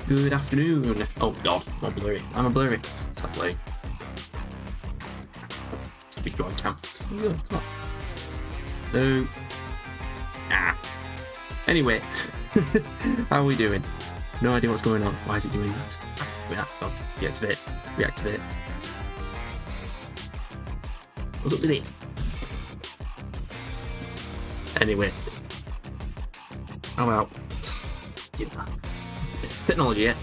Good afternoon. Oh god, I'm blurry. I'm a blurry. Stop playing. Speak drawing cam. Good. Come on. No. Ah. Anyway, how are we doing? No idea what's going on. Why is it doing that? Reactivate. Reactivate. What's up with it? Anyway. How about technology, yeah.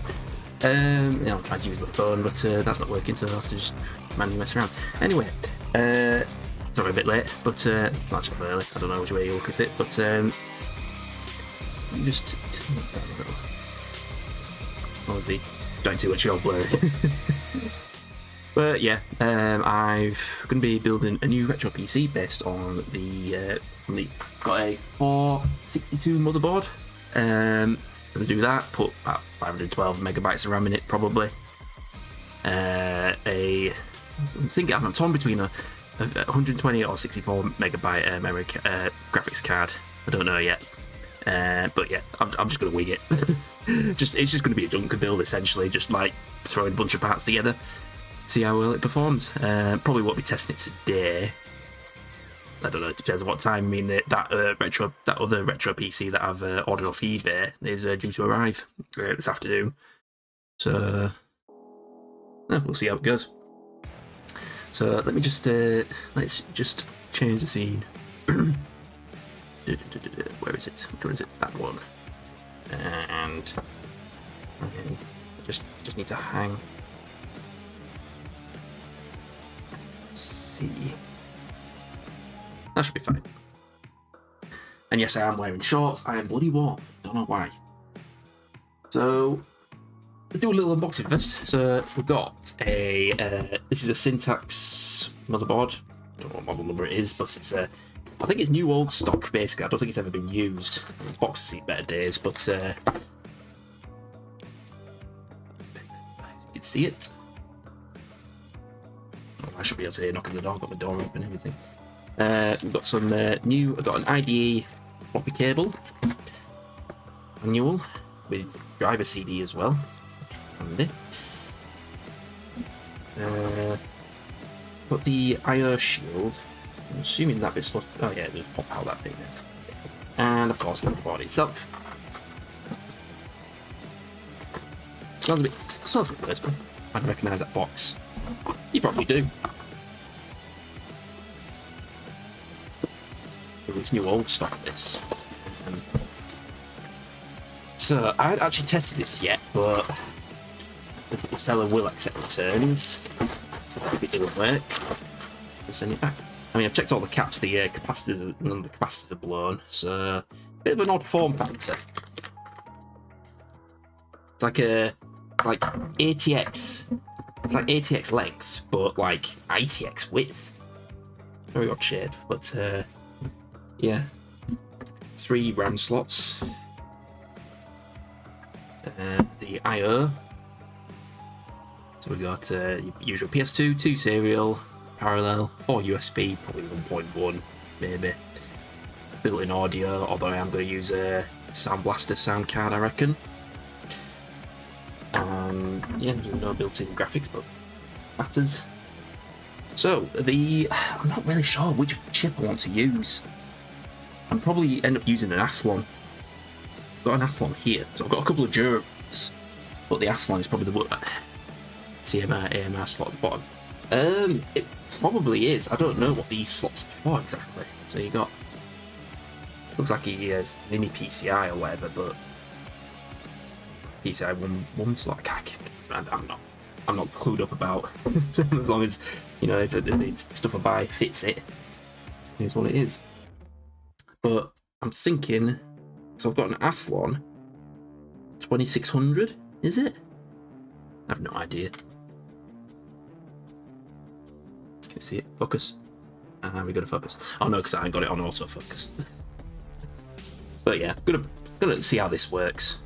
I'm trying to use my phone, but that's not working, so I have to just manually mess around. Anyway, sorry, a bit late, but actually early. I don't know which way you look at it, but just turn that down a little. As long as the don't see what you're blurry. But yeah, I'm going to be building a new retro PC based on the got a 462 motherboard. Going to do that. Put about 512 megabytes of RAM in it, probably. I'm thinking I'm torn between a 120 or 64 megabyte memory graphics card. I don't know yet. But yeah, I'm just going to wing it. It's just going to be a junker build, essentially, just like throwing a bunch of parts together. See how well it performs. Probably won't be testing it today. I don't know. It depends on what time. I mean, that other retro PC that I've ordered off eBay is due to arrive this afternoon. So we'll see how it goes. So let me just let's just change the scene. Where is it? Where is it? That one. And just need to hang. See, that should be fine. And yes, I am wearing shorts. I am bloody warm. Don't know why. So let's do a little unboxing first. So we've got a this is a Syntax motherboard. I don't know what model number it is, but it's I think it's new old stock basically. I don't think it's ever been used. The box has seen better days, but you can see it. I should be able to hear knocking the door. I've got the door open and everything. We've got some new. I've got an IDE floppy cable manual with driver CD as well. Handy. Got the IO shield. I'm assuming that bit's supposed. Oh yeah, just pop out that bit there. And of course, the board itself. Smells a bit personal. I don't recognise that box. You probably do. It's new old stock, this. So I haven't actually tested this yet, but the seller will accept returns. So if it doesn't work, we'll send it back. I mean, I've checked all the caps. The capacitors, none of the capacitors are blown. So a bit of an odd form factor. It's like ATX. It's like ATX length, but like ITX width. Very odd shape, but yeah. 3 RAM slots. The I/O. So we got usual PS2, 2 serial, parallel, 4 USB, probably 1.1, maybe. Built-in audio, although I am going to use a Sound Blaster sound card, I reckon. Yeah, there's no built-in graphics, but matters. So I'm not really sure which chip I want to use. I'll probably end up using an Athlon. I've got an Athlon here, so I've got a couple of Durables, but the Athlon is probably the CMR, AMR slot at the bottom. It probably is. I don't know what these slots are for exactly. So you got, looks like he has mini PCI or whatever, but PCI one slot. I'm not clued up about. As long as the stuff I buy fits it, here's what it is. But I'm thinking, so I've got an Athlon 2600, is it? I have no idea. Can you see it? Focus. We got to focus. Oh no, because I ain't got it on autofocus. But yeah, gonna see how this works.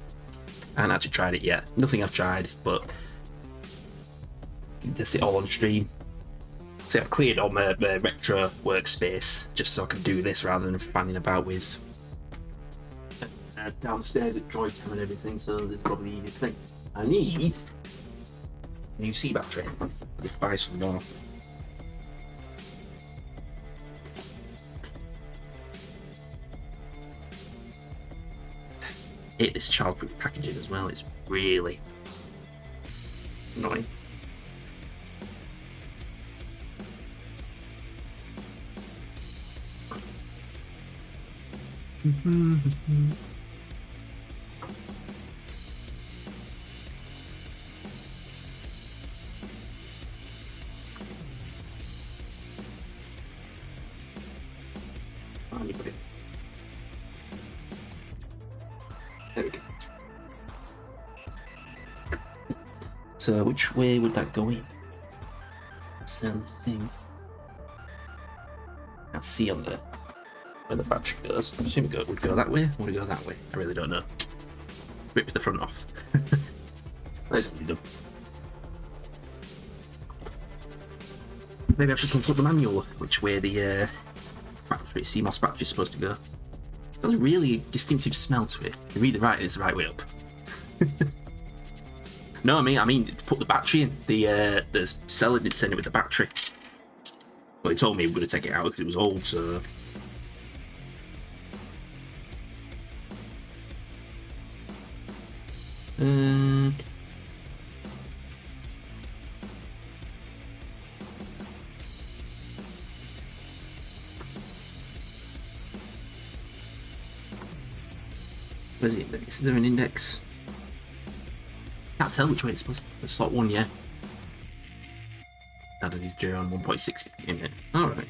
I haven't actually tried it yet. Nothing I've tried, but you can test it all on stream. See, I've cleared all my retro workspace just so I can do this rather than fanning about with downstairs at Droid Cam and everything, so this is probably the easiest thing. I need a new C battery. I'll just buy some more. Hate this childproof packaging as well, it's really annoying. There we go. So which way would that go in? Sell the thing. Can't see on there where the battery goes. I assume it would go that way, or would it go that way? I really don't know. Rips the front off. That's what we do. Maybe I should consult the manual which way the battery, CMOS battery is supposed to go. There's a really distinctive smell to it. If you read it right, it's the right way up. No, I mean to put the battery in. The seller did send it with the battery. But he told me he was going to take it out because it was old, so... Where's the index? Is there an index? Can't tell which way it's supposed to. Slot 1, yeah. Added his Geron 1.6 in it. Alright.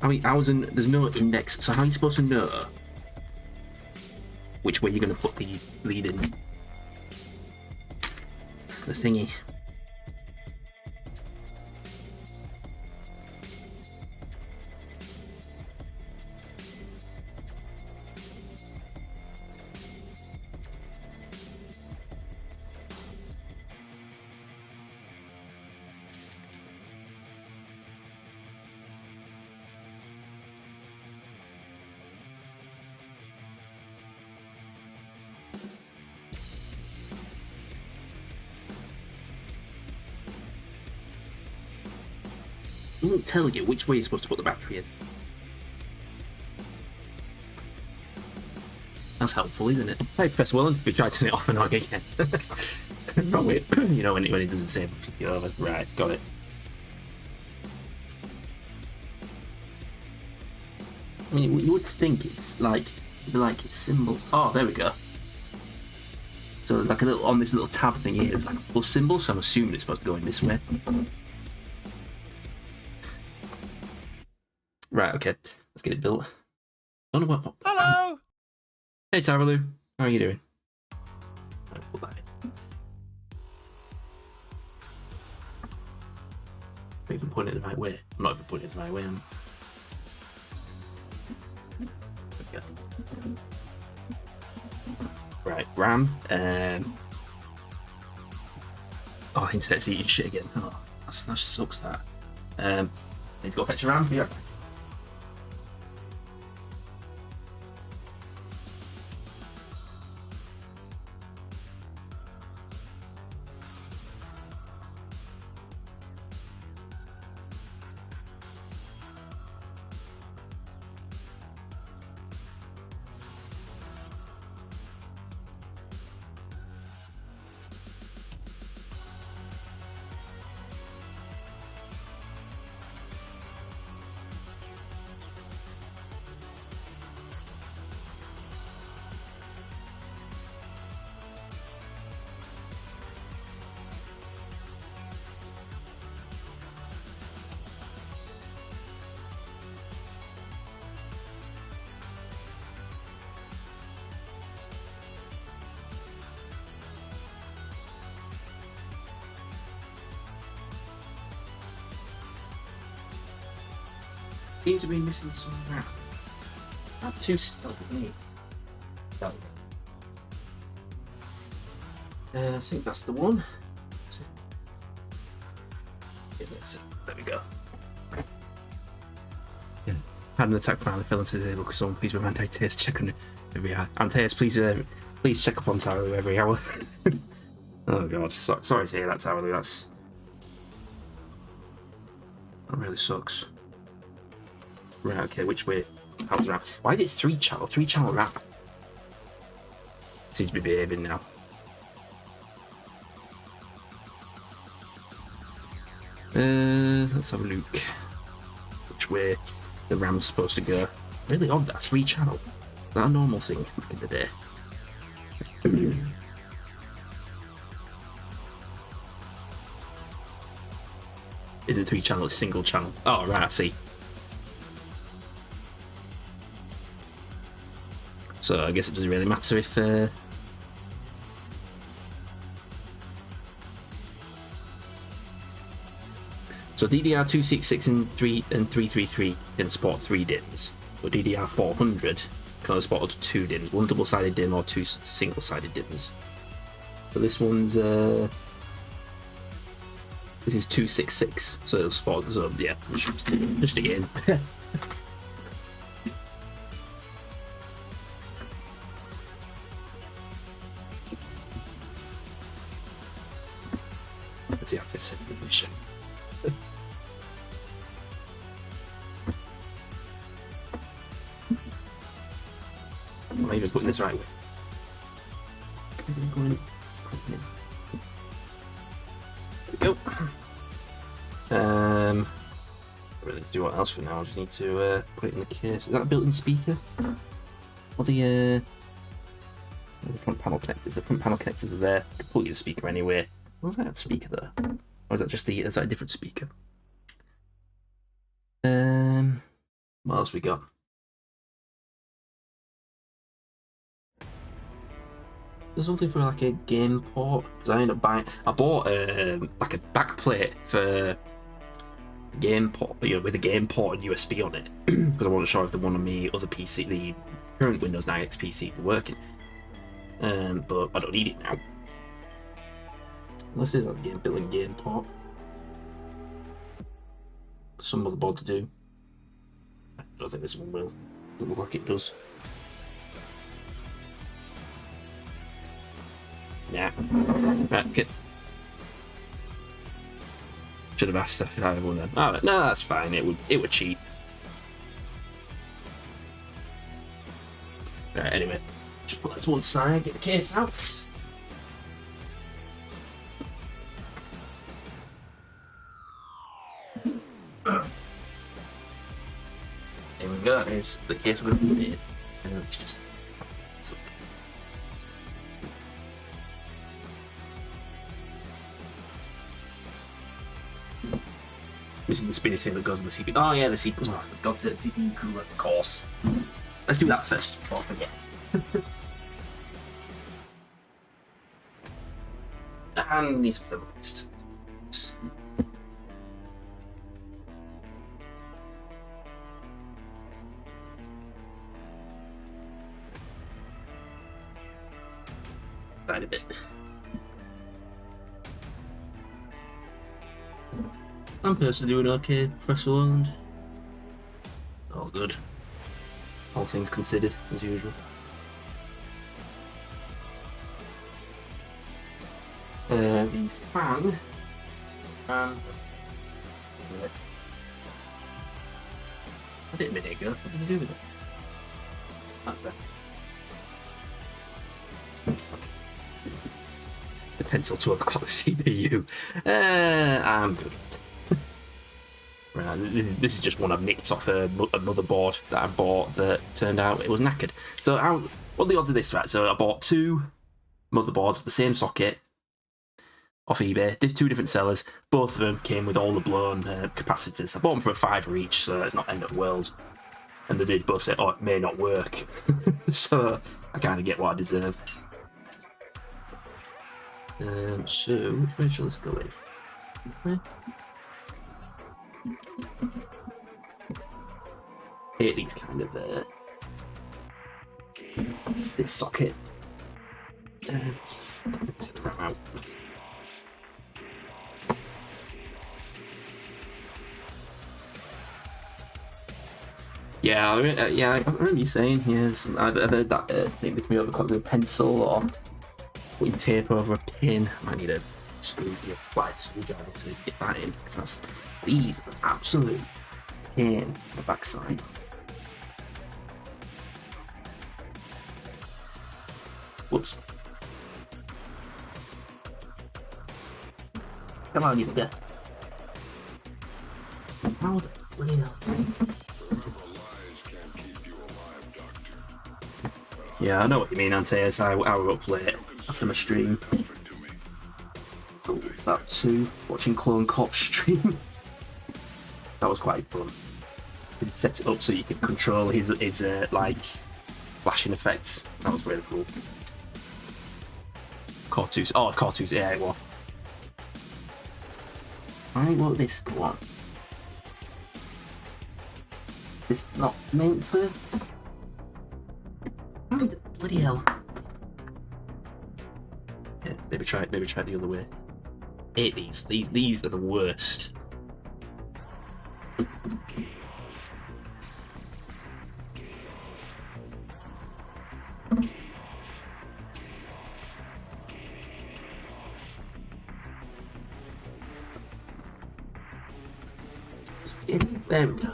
I mean, there's no index, so how are you supposed to know which way you're going to put the lead in? The thingy. It doesn't tell you which way you're supposed to put the battery in. That's helpful, isn't it? Hey, Professor Willen, we tried to turn it off and on again. Wrong way. You know, when it doesn't say over. Right, got it. I mean, you would think it's like its symbols. Oh, there we go. So there's like a little, on this little tab thing here, there's like a plus symbol, so I'm assuming it's supposed to go in this way. Right, okay. Let's get it built. I don't know what... Hello! Hey, Taralu. How are you doing? I'll put that in. Not even pointing it the right way. I'm not even pointing it the right way, am I? There we go. Right, RAM. Oh, internet's eating shit again. Oh, that sucks, that. Need to go fetch a RAM? Yeah. Seem to be missing some RAM. Not too stuck with me. I think that's the one. There we go. Had an attack finally fell into the look of someone. Please remind Antaeus to check on every hour. Antaeus, please check up on Taralu every hour. Oh god, sorry to hear that, Taralu. That really sucks. Right, okay, which way? How's around? Why is it 3-channel? 3-channel wrap. Seems to be behaving now. Let's have a look. Which way the ram's supposed to go? Really odd, that 3-channel. That a normal thing back in the day. Isn't 3-channel, it's single channel. Oh right, I see. So I guess it doesn't really matter if so DDR266 and 333 can support 3 DIMMs, but DDR400 can only support up to 2 DIMMs, 1 double-sided DIMM or 2 single-sided DIMMs. So this one's this is 266, so it'll support. So yeah, just again. Let's see how this is the mission. Am I even putting this right way? There we go. Really need to do what else for now. I just need to put it in the case. Is that a built-in speaker? Or the front panel connectors? The front panel connectors are there. I can plug in the speaker anyway. Was that a speaker there? Or is that just is that a different speaker? What else we got? There's something for like a game port. Because I ended up buying. I bought like a backplate for a game port, with a game port and USB on it, because I wasn't sure if the one on me other PC, the current Windows 9 X PC, were working. But I don't need it now. Unless there's a built-in game port. Some motherboard to do. I don't think this one will. Doesn't look like it does. Yeah. Right, okay. Should have asked if I had one then. Alright, no, that's fine. It would cheap. Right, anyway. Just put that to one side, get the case out. There we go, it's the case we've made. And it's just this is the spinny thing that goes in the CPU. Oh yeah, the CPU. Oh, for God's sake, CPU cooler, of course. Let's do that first before I forget. And need some thermal paste. Tiny bit. I'm personally doing okay, Professor Worland. All good. All things considered, as usual. The fan. I did a minute ago. What did I do with it? That's that. The pencil to overclock the CPU. I'm good. Right, this is just one I've nicked off a motherboard that I bought that turned out it was knackered. So what are the odds of this, right? So I bought 2 motherboards of the same socket off eBay, 2 different sellers. Both of them came with all the blown capacitors. I bought them for $5 each, so it's not end of the world. And they did both say, oh, it may not work. So I kind of get what I deserve. So which way shall this go in? Where? Hate these kind of this socket. Take the RAM out. Yeah, I remember you saying, yes, I've heard that thing with me overclocked with a pencil or putting tape over a pin. I might need a flat screwdriver to get that in, because these are absolute pain in the backside. Whoops. Come on, you bugger. How the bloody hell? Yeah, I know what you mean, Antaeus. I were up late after my stream. About 2, watching Clone Cop stream. That was quite fun. You could set it up so you could control his like flashing effects. That was really cool. Cortus. Oh, Cortus. Yeah, it was. Why won't this go on? It's not meant for. Oh, bloody hell. Yeah, maybe try the other way. Hate these. These are the worst. There we go.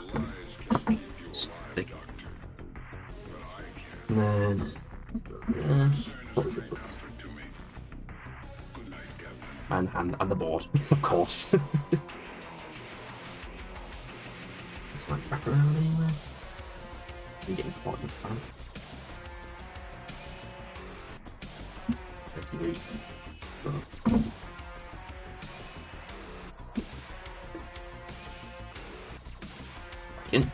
And then what was it? And the board, of course. It's like wrap around anywhere. I'm getting caught in the fan. In.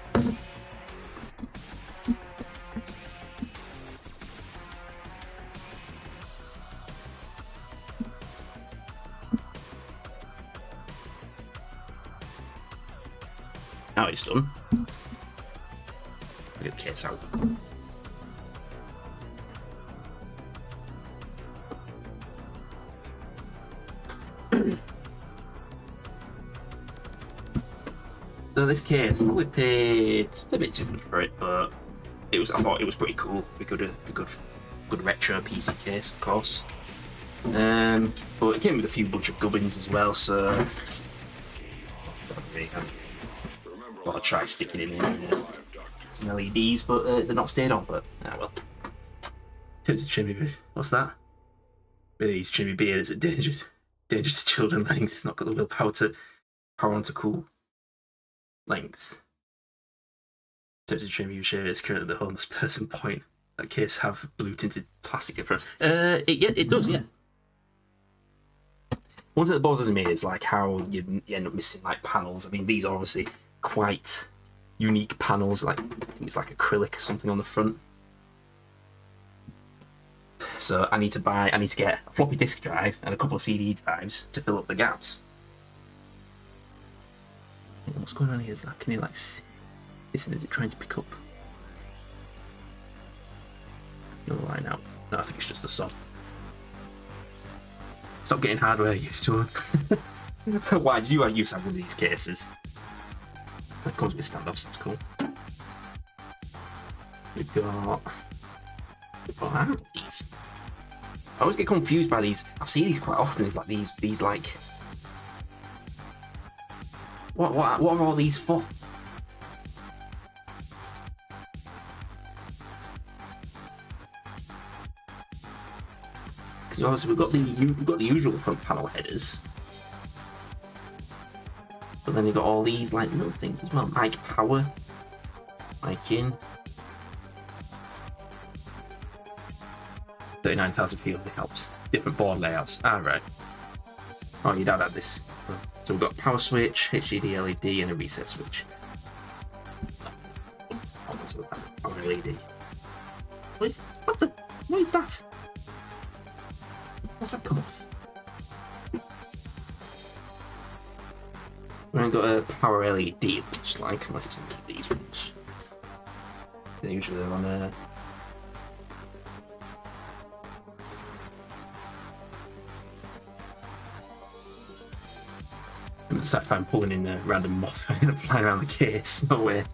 Now it's done. Get the case out. So this case, I probably paid a bit too much for it, but I thought it was pretty cool. A good retro PC case, of course. But it came with a bunch of gubbins as well, so I thought I'd try sticking it in some LEDs, but they're not stayed on. But well. Tips to Trimmy. What's that? With these Trimmy beards at dangerous children length. It's not got the willpower to power on to cool length. Tips to Trimmy share is currently the homeless person point. That case have blue tinted plastic in front. It does, yeah. One thing that bothers me is like how you end up missing like panels. I mean, these are obviously quite unique panels. Like I think it's like acrylic or something on the front. So I need to get a floppy disk drive and a couple of CD drives to fill up the gaps. What's going on here? Is that, can you like see? Listen, is it trying to pick up? You'll line out. No, I think it's just the song. Stop getting hardware used to it. Why did you use some of these cases? That comes with standoffs, that's cool. We've got these. I always get confused by these. I see these quite often. It's like these like. What are all these for? Because obviously we've got the usual front panel headers, but then you've got all these like little things as well. Mic power, mic in. 39,000 field helps. Different board layouts. Right. Oh, you'd add this. So we've got power switch, HDD LED, and a reset switch. Power LED. What is that? What's that come off? We haven't got a power LED, it looks like, unless it's one of these ones. They're usually on a. I'm the fact I'm pulling in the random moth flying around the case. No way.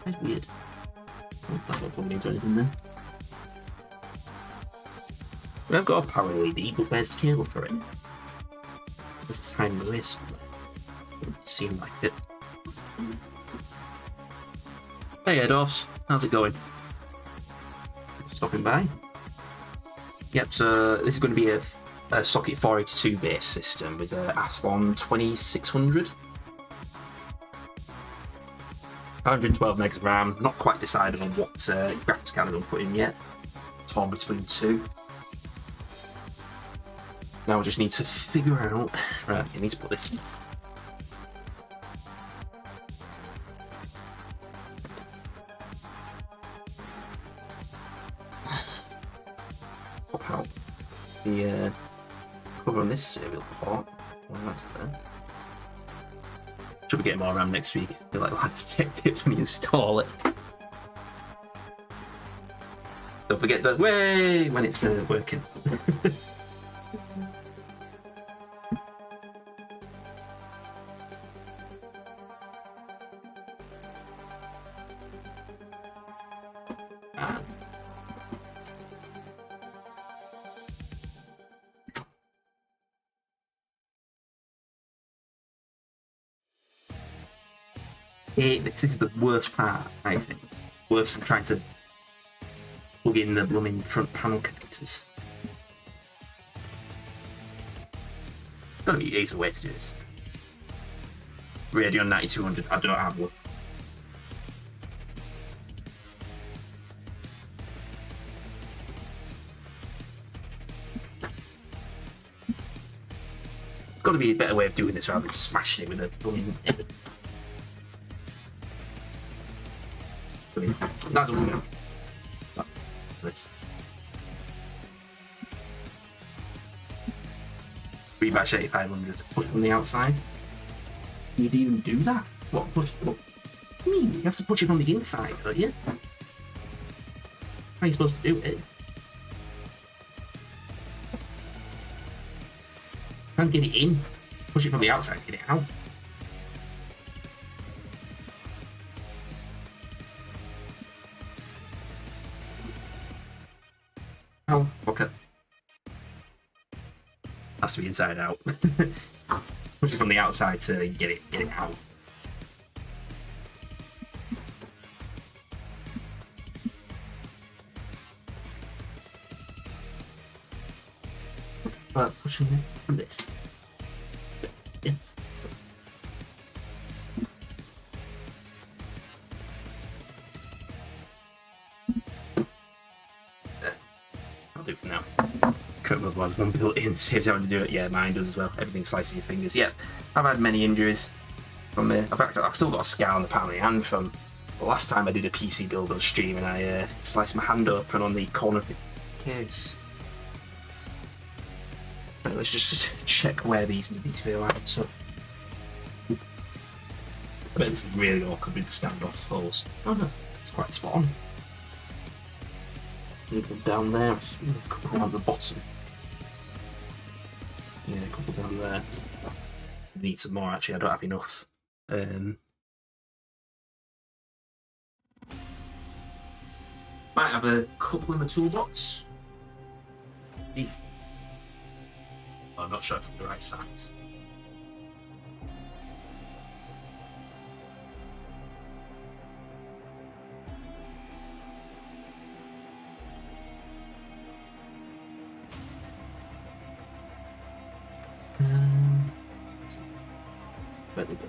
That's weird. Oh, that's not plugging into anything then. We have got a power LED, but where's the cable for it? This is hiding away somewhere. Doesn't seem like it. Hey Edos, how's it going? Stopping by. Yep, so this is going to be a socket 482 base system with a Athlon 2600. 112 megs of RAM, not quite decided on what graphics card I'm going to put in yet. Torn between two. Now we just need to figure out. Right, I need to put this in. Pop out the cover on this serial port. Well, that's there. Should be getting more RAM next week. I feel like lads take tips when you install it. Don't forget the way when it's working. This is the worst part, I think. Worse than trying to plug in the blooming front panel connectors. Gotta be an easier way to do this. Radeon 9200, I don't have one. There's got to be a better way of doing this rather than smashing it with a blooming. Not doing it. Nice. 3-bash 8500. Push from the outside. You'd even do that? What push? What do you mean? You have to push it from the inside, don't you? How are you supposed to do it? Can't get it in. Push it from the outside to get it out. Oh, fucker. Has to be inside out. Push it from the outside to get it out. But pushing it from this. Yes. I'll do it for now. Current motherboard, one built in, saves having to do it. Yeah, mine does as well. Everything slices your fingers. Yeah, I've had many injuries from the. In fact, I've still got a scar on the palm of my hand from the last time I did a PC build on stream and I sliced my hand open on the corner of the case. Right, let's just check where these need to be aligned. So, I bet this is really awkward with the standoff holes. Oh no, it's quite spot on. Need one down there, a couple on the bottom. Yeah, a couple down there. Need some more actually, I don't have enough. Might have a couple in the toolbox. I'm not sure if I'm the right size. Where did it go?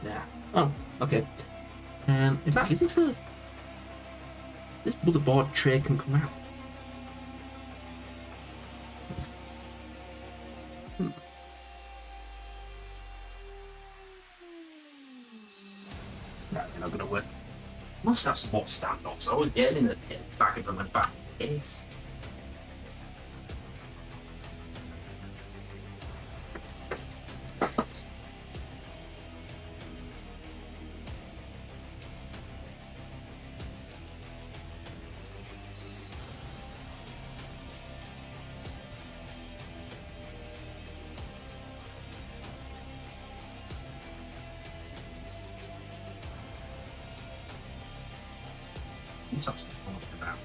Yeah. Oh, okay. In fact, is this this motherboard tray can come out? Right, they're not gonna work. Must have some more standoffs. I was getting in the back of them and back case. What's that talking about?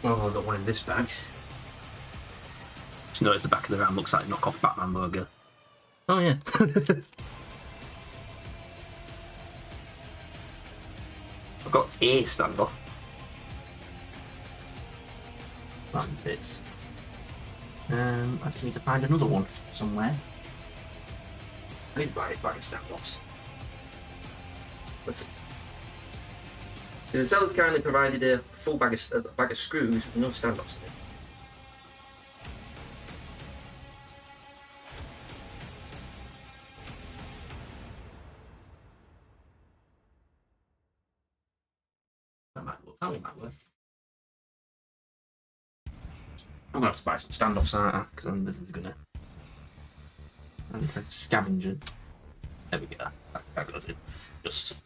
Oh, I've got one in this bag. Just notice the back of the van looks like a knockoff Batman logo. Oh, yeah. I've got a standoff. That fits. I just need to find another one somewhere. I need to buy a bag of standoffs. Let's see. The seller's kindly provided a full bag of screws with no standoffs in it. That might work. I'm gonna have to buy some standoffs, aren't I? Because this is gonna. I'm trying to scavenge it. There we go. That goes in. Just.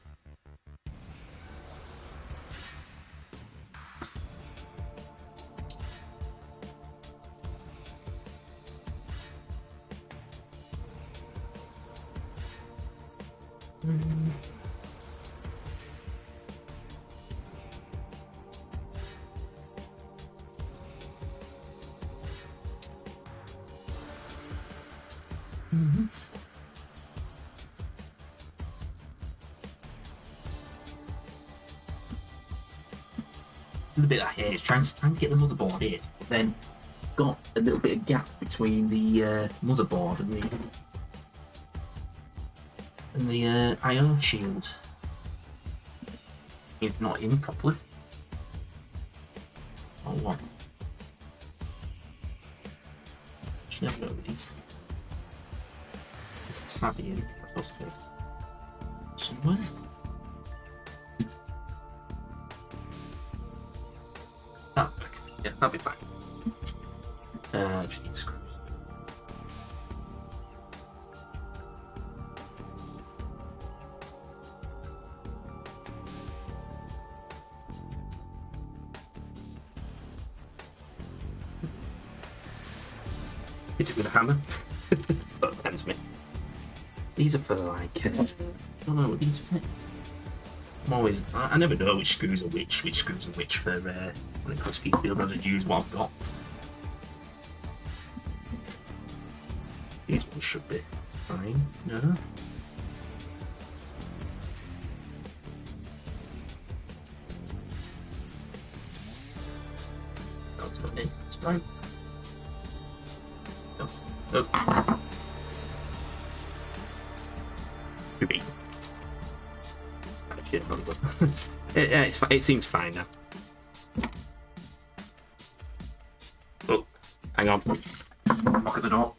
The bit I hate is trying to get the motherboard in, but then got a little bit of gap between the motherboard and the IO shield. It's not in properly. Or what? Should never know these. It's a tab in. That's supposed to be somewhere. Oh, okay. Yeah, that'll be fine. Just need screws. Hit it with a hammer. That tempts me. These are for like. I don't know what these fit. I'm always. I never know which screws are which screws are which for when it comes to piece build. I just use what I've got. These ones should be fine. No. That's got it. It's fine. No. No. Maybe. It seems fine now. Oh, hang on. Lock at the door.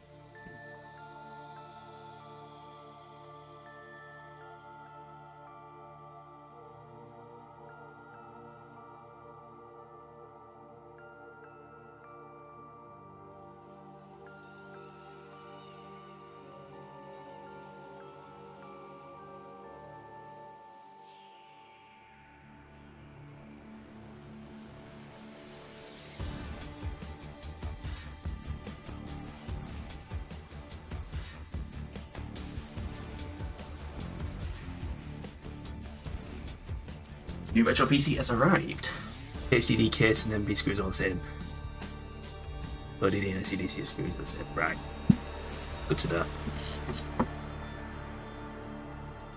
New retro PC has arrived. HDD case and MB screws all the same. ODD and SCDC screws are the same. Right. Good to know.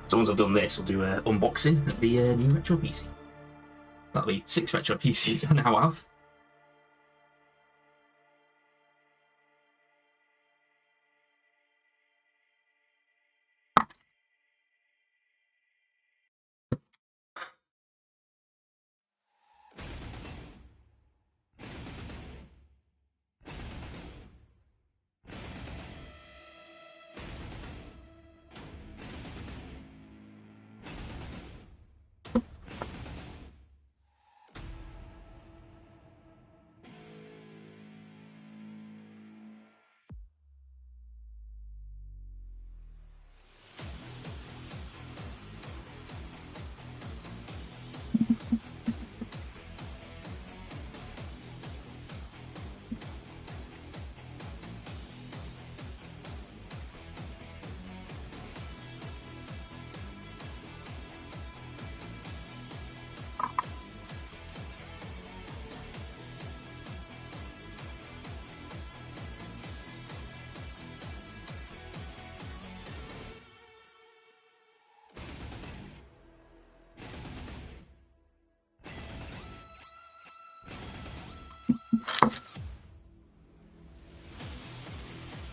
So once I've done this, I'll do an unboxing of the new retro PC. That'll be 6 retro PCs I now have.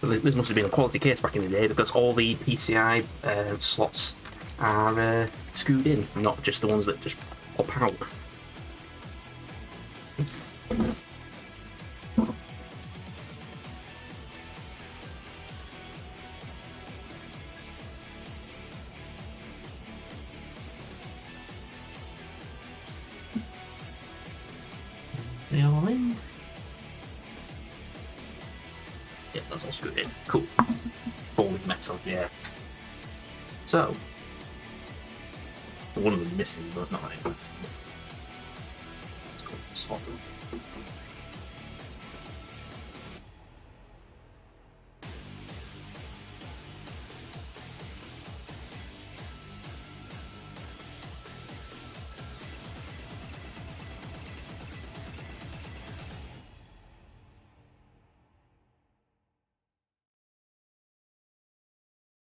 This must have been a quality case back in the day because all the PCI slots are screwed in, not just the ones that just pop out. They all in? Yeah, that's all screwed in. Cool. Folded metal, yeah. So, one of them missing, but not very good. Let's go swap them.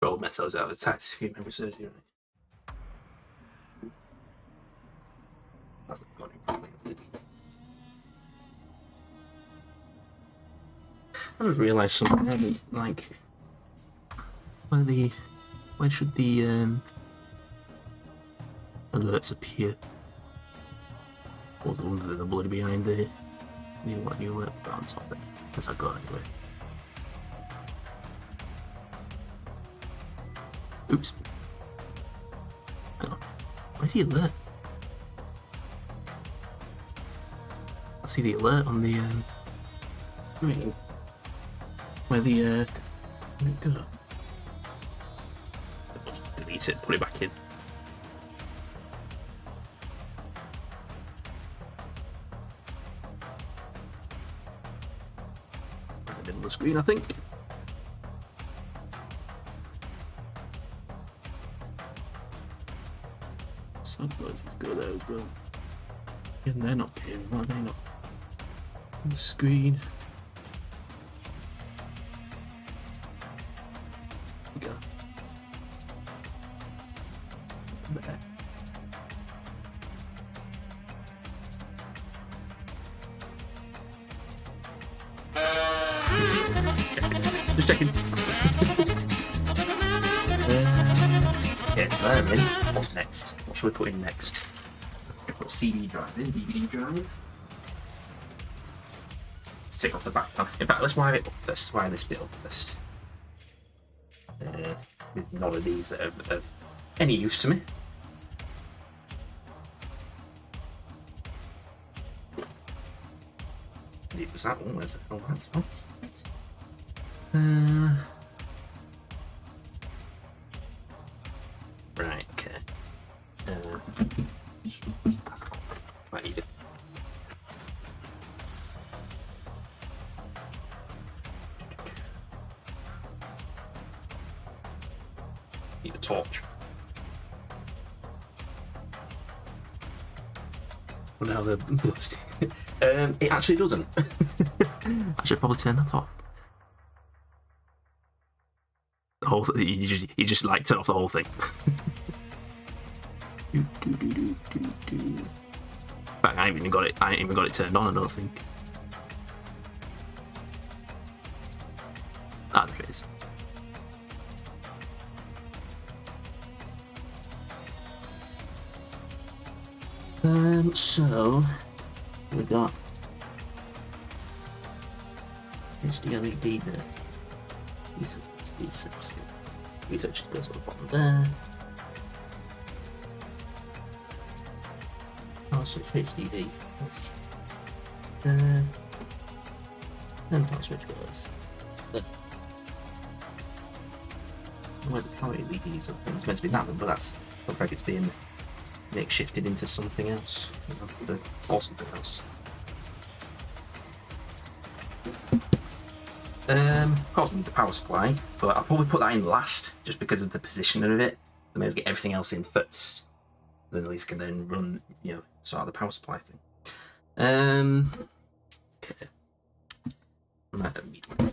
Gold metals out of attacks if you remember surgery, right? That's not got it. I just realised something. I haven't, like, where should the alerts appear? Or the blood behind the new alert on top there? As I got anyway. Oops. Hang on. Where's the alert? I see the alert on the where the where'd it go? I'll just delete it, put it back in. Right in the middle of the screen, I think. Subtitles go there as well. And they're not appearing, why are they not on the screen? There we go. There. Just checking. Yeah, there in. What's next? What should we put in next? Put CD drive in, DVD drive. Let's take off the back panel. In fact, let's wire it up first. Wire this bit up first. With none of these that are any use to me. It was that one. Where's it? Oh, that's one. Right, okay. I need it. Need a torch. Well, now the busted. It actually doesn't. I should probably turn that off. The whole thing, you just like turn off the whole thing. In fact, I ain't even got it turned on, I don't think. Ah, there it is. So we got HD LED there. Research goes at the bottom there. Power switch HDD. That's there. And power switch goes there. Where the power LEDs are. It's meant to be that one, but that's looks like it's being makeshifted into something else. Or something else. Of course, we need the power supply, but I'll probably put that in last just because of the positioning of it. I may as well get everything else in first. Then at least can then run, sort of the power supply thing. Okay.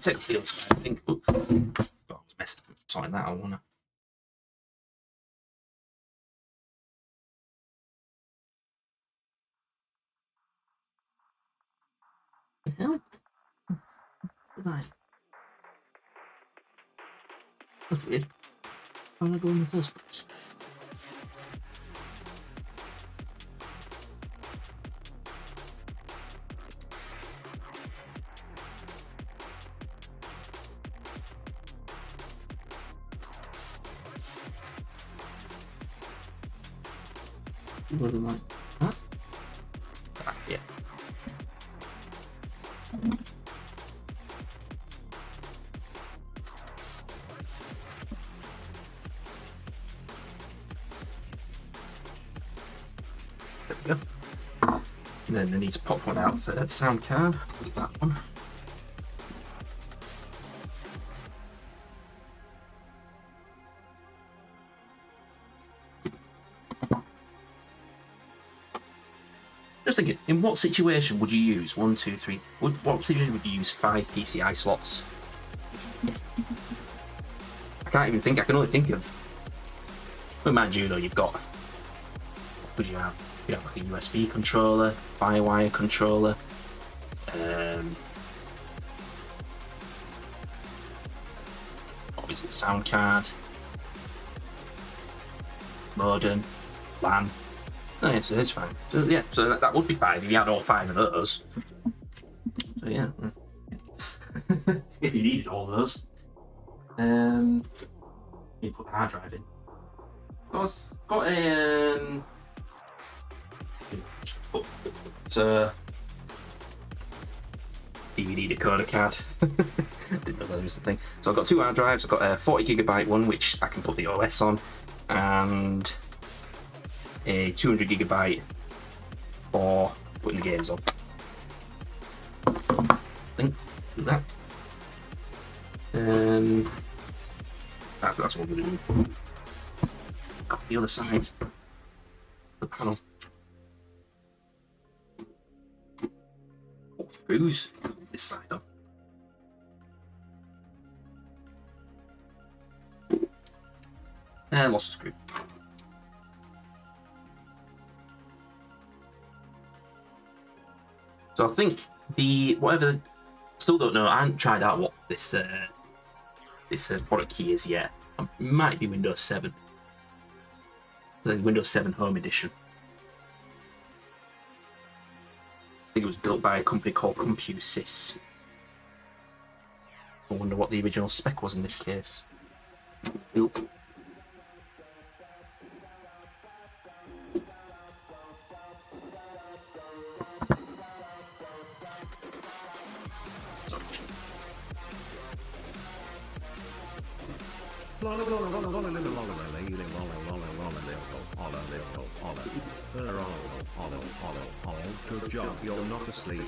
Take off the other side, I think. Oh, I was messing something that I wanna. The hell? Right. That's weird. How did I go in the first place? Huh? Ah, yeah. There we go. And then I need to pop one out for the sound card. That one. Just thinking, in what situation would you use 1, 2, 3? What situation would you use 5 PCI slots? I can't even think. I can only think of. But mind you, though, you've got. What would you have? You have like a USB controller, FireWire controller. Obviously, sound card, modem, LAN. Oh, yeah, so it's fine. So yeah, so that would be 5 if you had all 5 of those. So yeah, if you needed all those, you put the hard drive in. Got a so DVD decoder card. Didn't know that was the thing. So I've got 2 hard drives. I've got a 40GB one, which I can put the OS on, and a 200GB for putting the games on. I think that. That's what we're going to do. Got the other side, the panel. Oh, screws. This side up. Lost a screw. So I think still don't know. I haven't tried out what this product key is yet. It might be Windows 7. The Windows 7 Home Edition. I think it was built by a company called CompuSys. I wonder what the original spec was in this case. Oop. Good job, you're not asleep.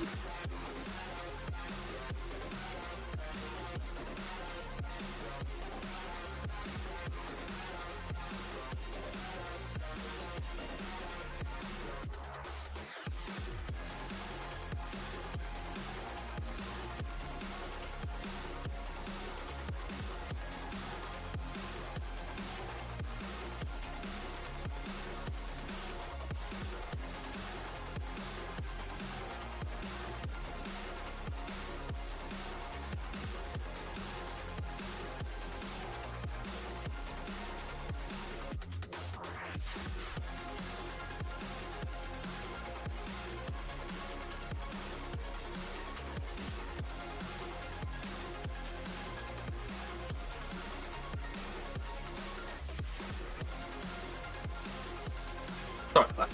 Sorry about that.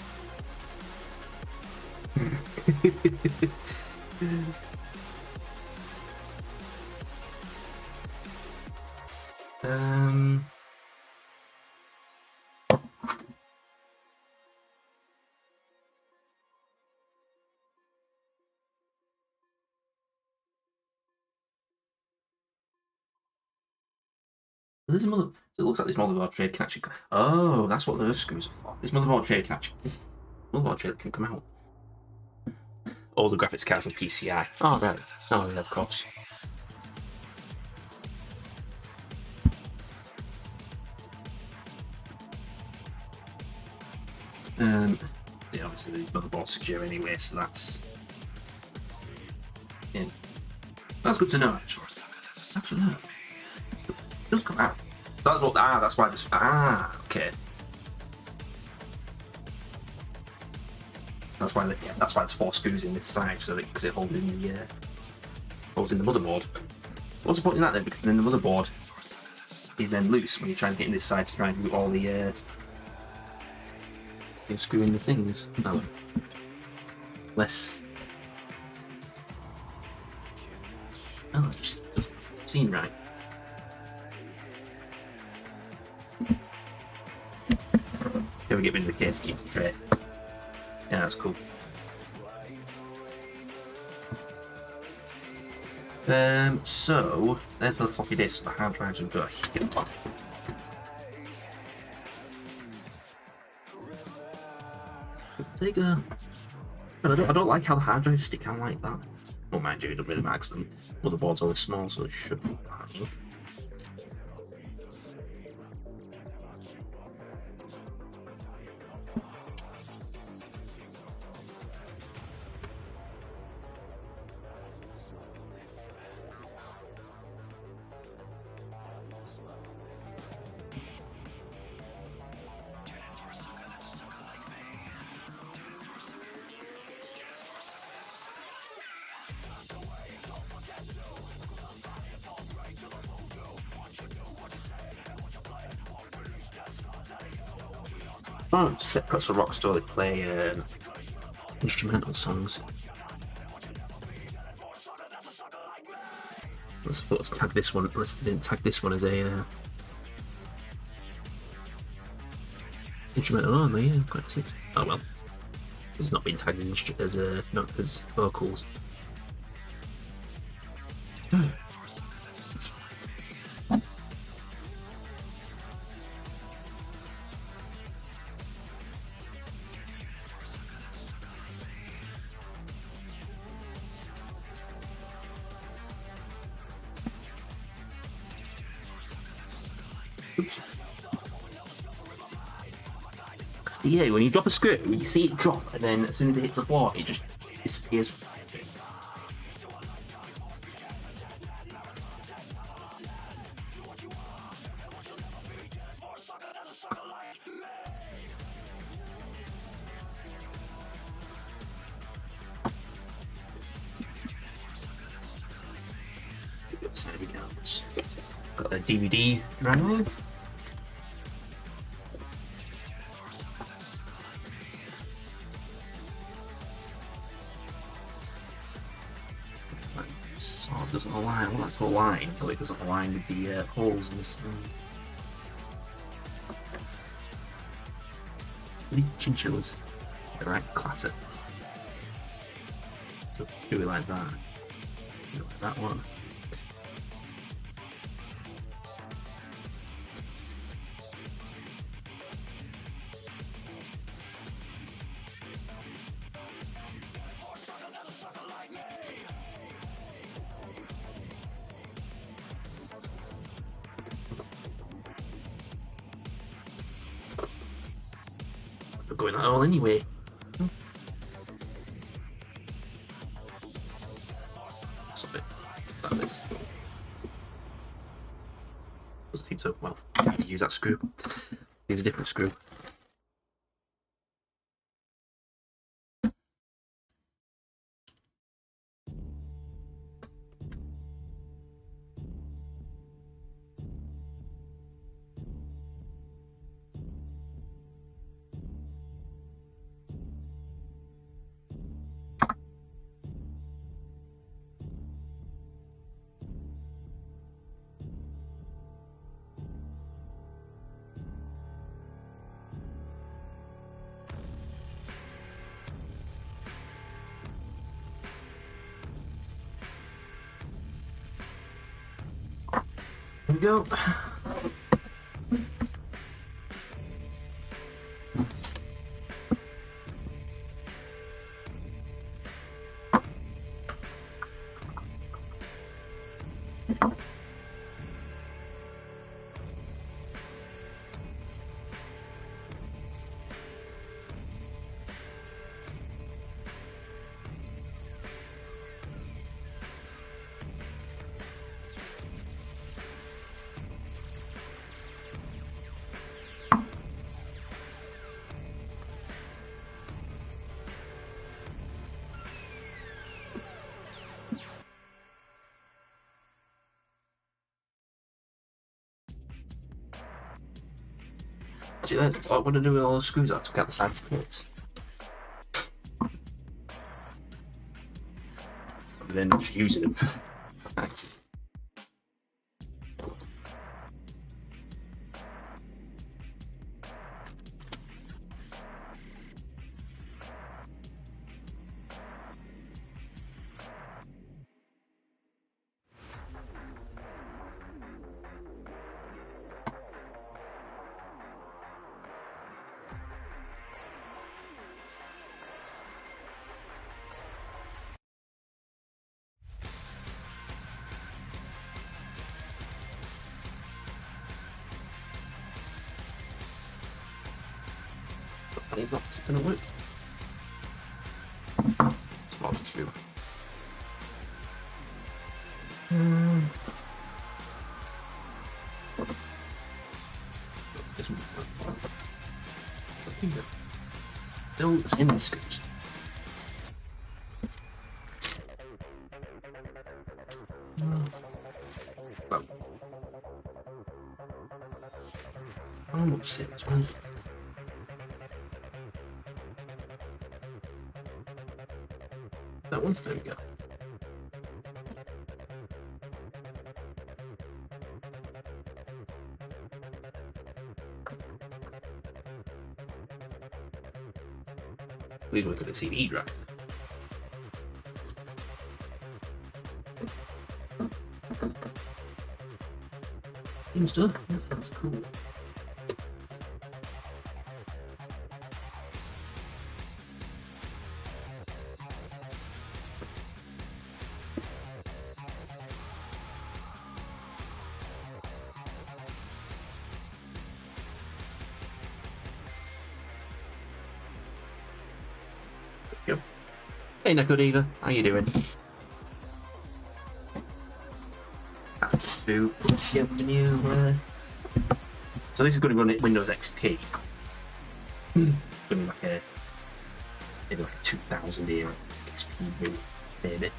There's a mother. So it looks like this motherboard tray can actually. Oh, that's what those screws are for. This motherboard tray can actually. This motherboard tray can come out. All the graphics cards with PCI. Oh right. Oh yeah, of course. Yeah, obviously the motherboard's secure anyway, so that's. Yeah. That's good to know, actually. Actually, no. It does come out. That's what. That's why this. Okay. That's why. That's why there's 4 screws in this side, so because it holds in the motherboard. What's the point in that then? Because then the motherboard is then loose when you try and get in this side to try and do all the screw in the things. No. Less. Oh, that just doesn't seem right. Here we get rid of the case, keep the tray. Yeah, that's cool. So there's the floppy disk. The hard drives will go here. Take a. I don't like how the hard drives stick out like that. Well, mind you, it doesn't really matter because the motherboard's always small, so it should be fine. Oh, separate for Rockstar, they play instrumental songs. Let's tag this one. Unless they didn't tag this one as a instrumental only. Yeah, quite it. Oh well, it's not been tagged as not as vocals. Oops. Yeah, when you drop a screw, you see it drop, and then as soon as it hits the floor, it just disappears. There we go. Got a DVD drive. Sort of doesn't align. Well, that's align, but it doesn't align with the holes in the side. These chinchillas, the right clatter. So do it like that. Do it like that one. We're going that all anyway. Stop it. That is. Doesn't seem so. Well, use that screw. Use a different screw. There we go. Actually, what did I do with all the screws I took out the side ports? But then just using them for accident. It's not going to work. It's not through. This one. Still the same screws. Well, I'm not serious, man. That one's there we go. Please look at the CD drive. Insta, that's cool. Yep. Hey, not good either. How you doing? So this is going to run at Windows XP. Going to be like maybe like a 2000 era XP boot, maybe.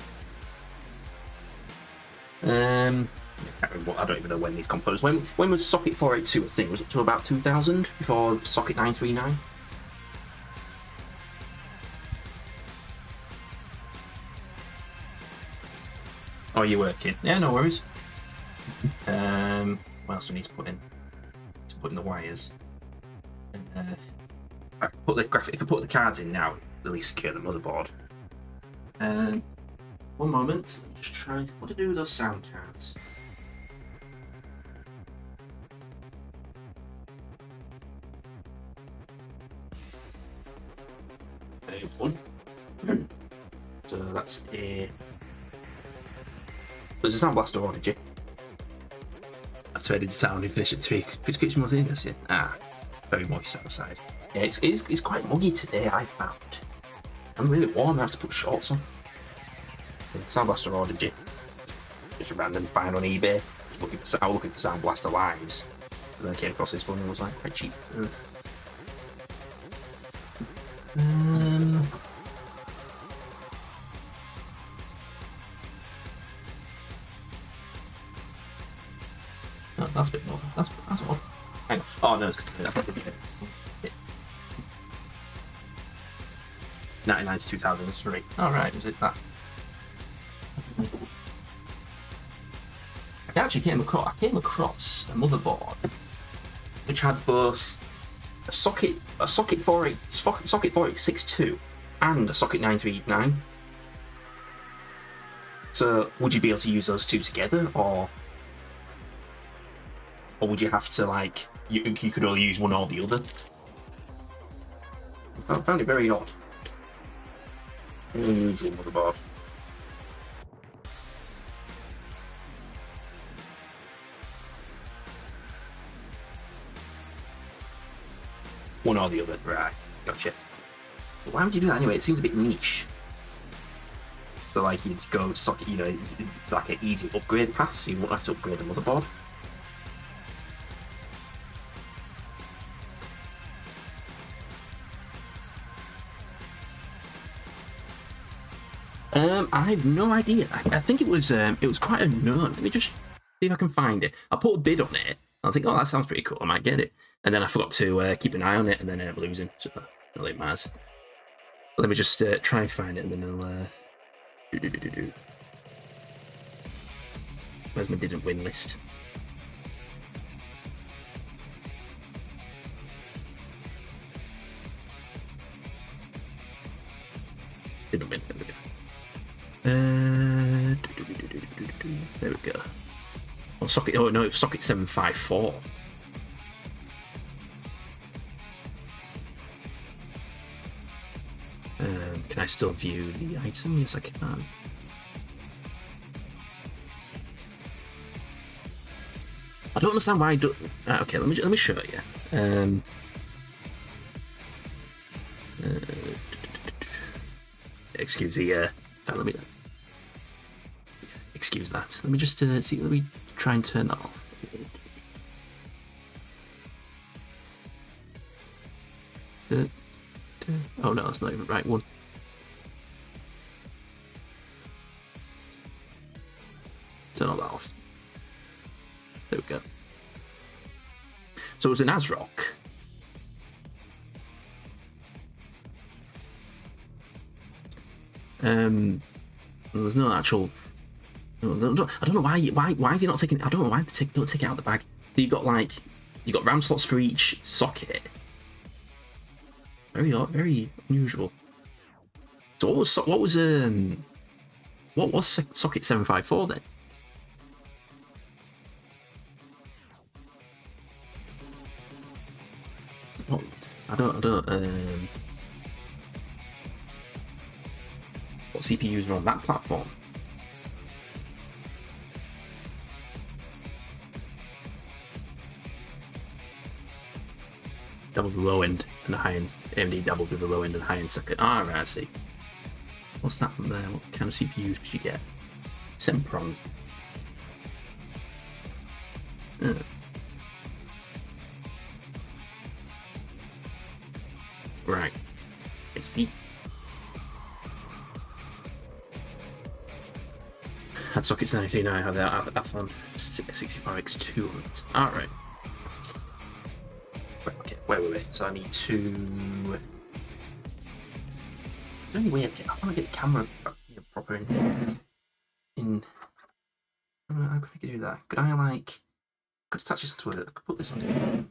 I don't even know when these composed. When was Socket 482 a thing? Was it to about 2000 before Socket 939? Oh, you're working? Yeah, no worries. What else do we need to put in? To put in the wires. If I put the cards in now, at least secure the motherboard. One moment. Just try. What to do with those sound cards? One. So that's a. There's a Sound Blaster Audigy. That's ready to sound and finish at 3. Prescription was in this, yeah. Ah, very moist outside. Yeah, it's quite muggy today, I found. I'm really warm, I have to put shorts on. Sound Blaster Audigy. Just a random find on eBay. I was looking for Sound Blaster Lives. And then I came across this one and was like, quite cheap. That's a bit more. That's more. Hang on. Oh no, it's because I did it. 99 to 2003. Alright, is it that? I actually came across a motherboard which had both a socket 4862 and a socket 939. So would you be able to use those two together, or would you have to, like, you could only use one or the other? I found it very odd. Using motherboard. One or the other, right? Gotcha. But why would you do that anyway? It seems a bit niche. So, like, you'd go socket, like an easy upgrade path, so you won't have to upgrade the motherboard. I have no idea. I think it was quite unknown. Let me just see if I can find it. I'll put a bid on it. I'll think, oh, that sounds pretty cool. I might get it. and then I forgot to keep an eye on it, and then ended up losing. So not like Maz. Let me just try and find it, and then I'll. Where's my didn't win list? Didn't win. There we go. There we go. Oh, socket. Oh no, it was socket 754. Can I still view the item? Yes, I can. I don't understand why I do. Okay, let me show you. Excuse the. Let me. Excuse that. Let me just see. Let me try and turn that off. Oh no, that's not even the right one. Turn all that off. There we go. So it was an Azrock. There's no actual. I don't know why is he not taking? I don't know why they don't take it out of the bag. So you got RAM slots for each socket. Very odd, very unusual. So what was socket 754 then? I don't. What CPUs are on that platform? Doubles the low end and the high end. AMD doubled with the low end and high end socket. Ah, right, I see. What's that from there? What kind of CPUs could you get? Sempron. Right. I see. Had sockets 19, I have that Athlon 65X2 on it. Alright. Right, okay, where were we? So I need to. Is there any way I want to get the camera proper in. How could I do that? Could I could attach this to it? I could put this on.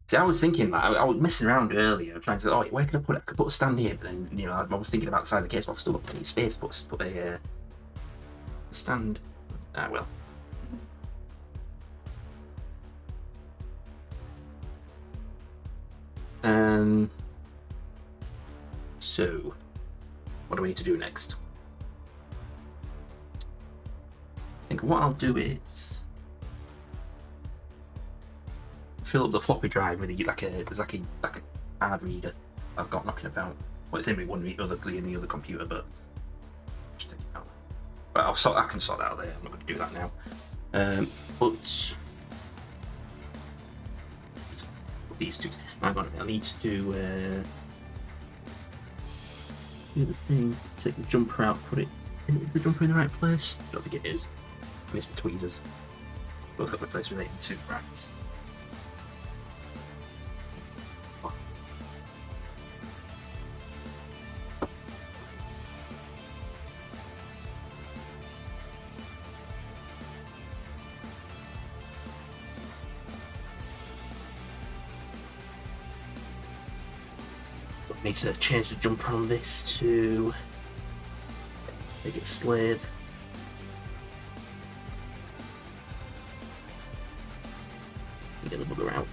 See, I was thinking that I was messing around earlier, trying to. Oh, where can I put it? I could put a stand here, but then I was thinking about the size of the case, but I've still got plenty of space. Put a stand. Well. So, what do we need to do next? I think what I'll do is fill up the floppy drive with there's like a hard reader I've got knocking about. Well, it's in the in the other computer, but just take it out. But I can sort that out there. I'm not going to do that now. But these two. Hang on a minute. I need to do the other thing. Take the jumper out. Put it. Is the jumper in the right place? I don't think it is. I miss the tweezers. Both got the place related to right. I need to change the jumper on this to make it slave. Get the bugger out.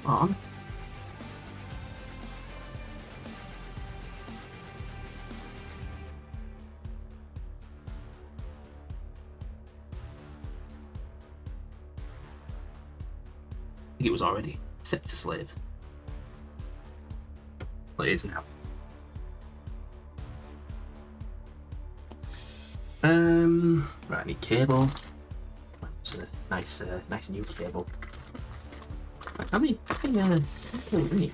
On. It was already set to slave. Well, it is now. Right, I need cable. It's a nice new cable. How many cable do we need?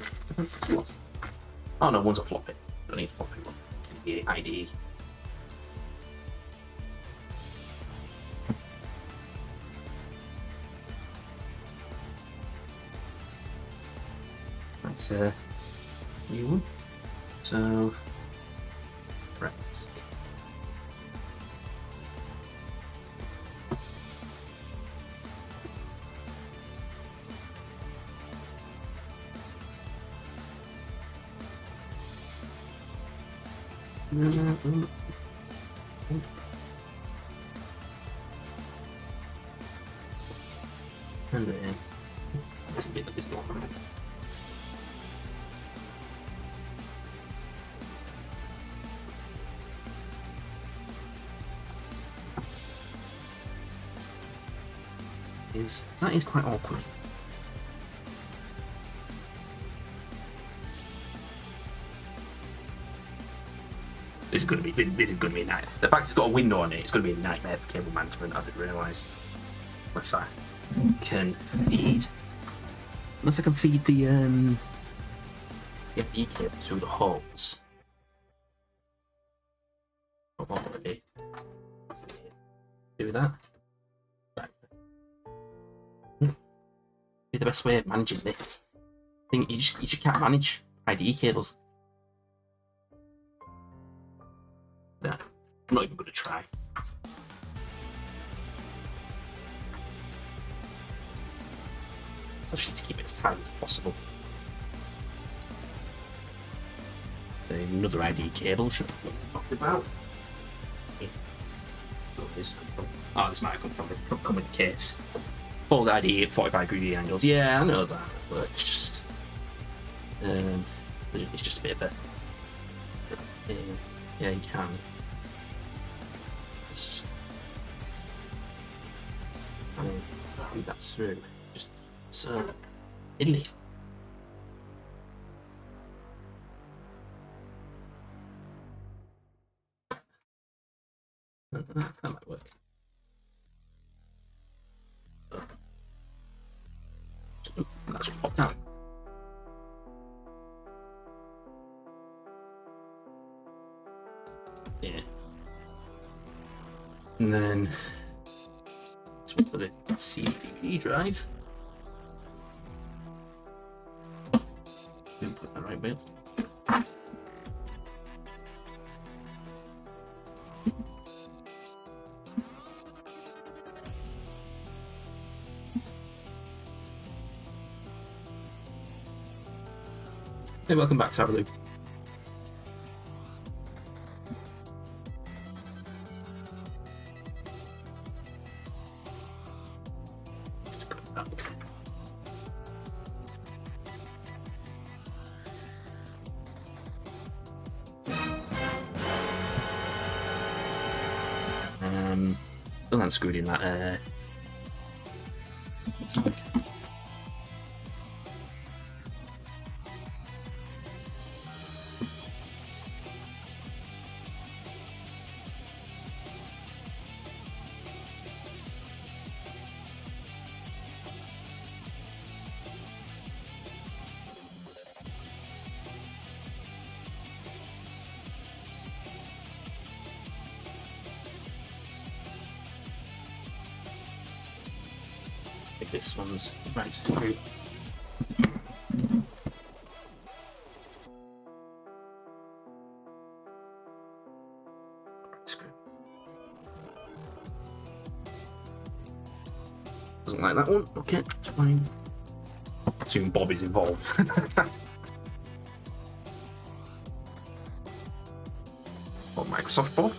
Oh no, one's a floppy. Don't need a floppy one. The IDE. That's a new one. So, right. And then let's get this one. That is quite awkward. This is going to be a nightmare. The fact it's got a window on it, it's going to be a nightmare for cable management. I didn't realise. Unless I can feed the E cable through the holes. What would I do that? Right. Be the best way of managing this. I think you just can't manage IDE cables. No, I'm not even going to try. I just need to keep it as tight as possible. Another IDE cable should be talked about. This might have come from the case. Old IDE at 45 degree angles. Yeah, I know that, but it's just a bit of a. Yeah, you can. Just read that through. Just so idly. That might work. That just popped out. Yeah. And then let's wait for the CD drive. Didn't put that right bit. Hey, welcome back, Sarah. Still unscrewed in that something. This one's right through. Doesn't like that one. Okay, it's fine. Assume Bob is involved. What, Microsoft Bob?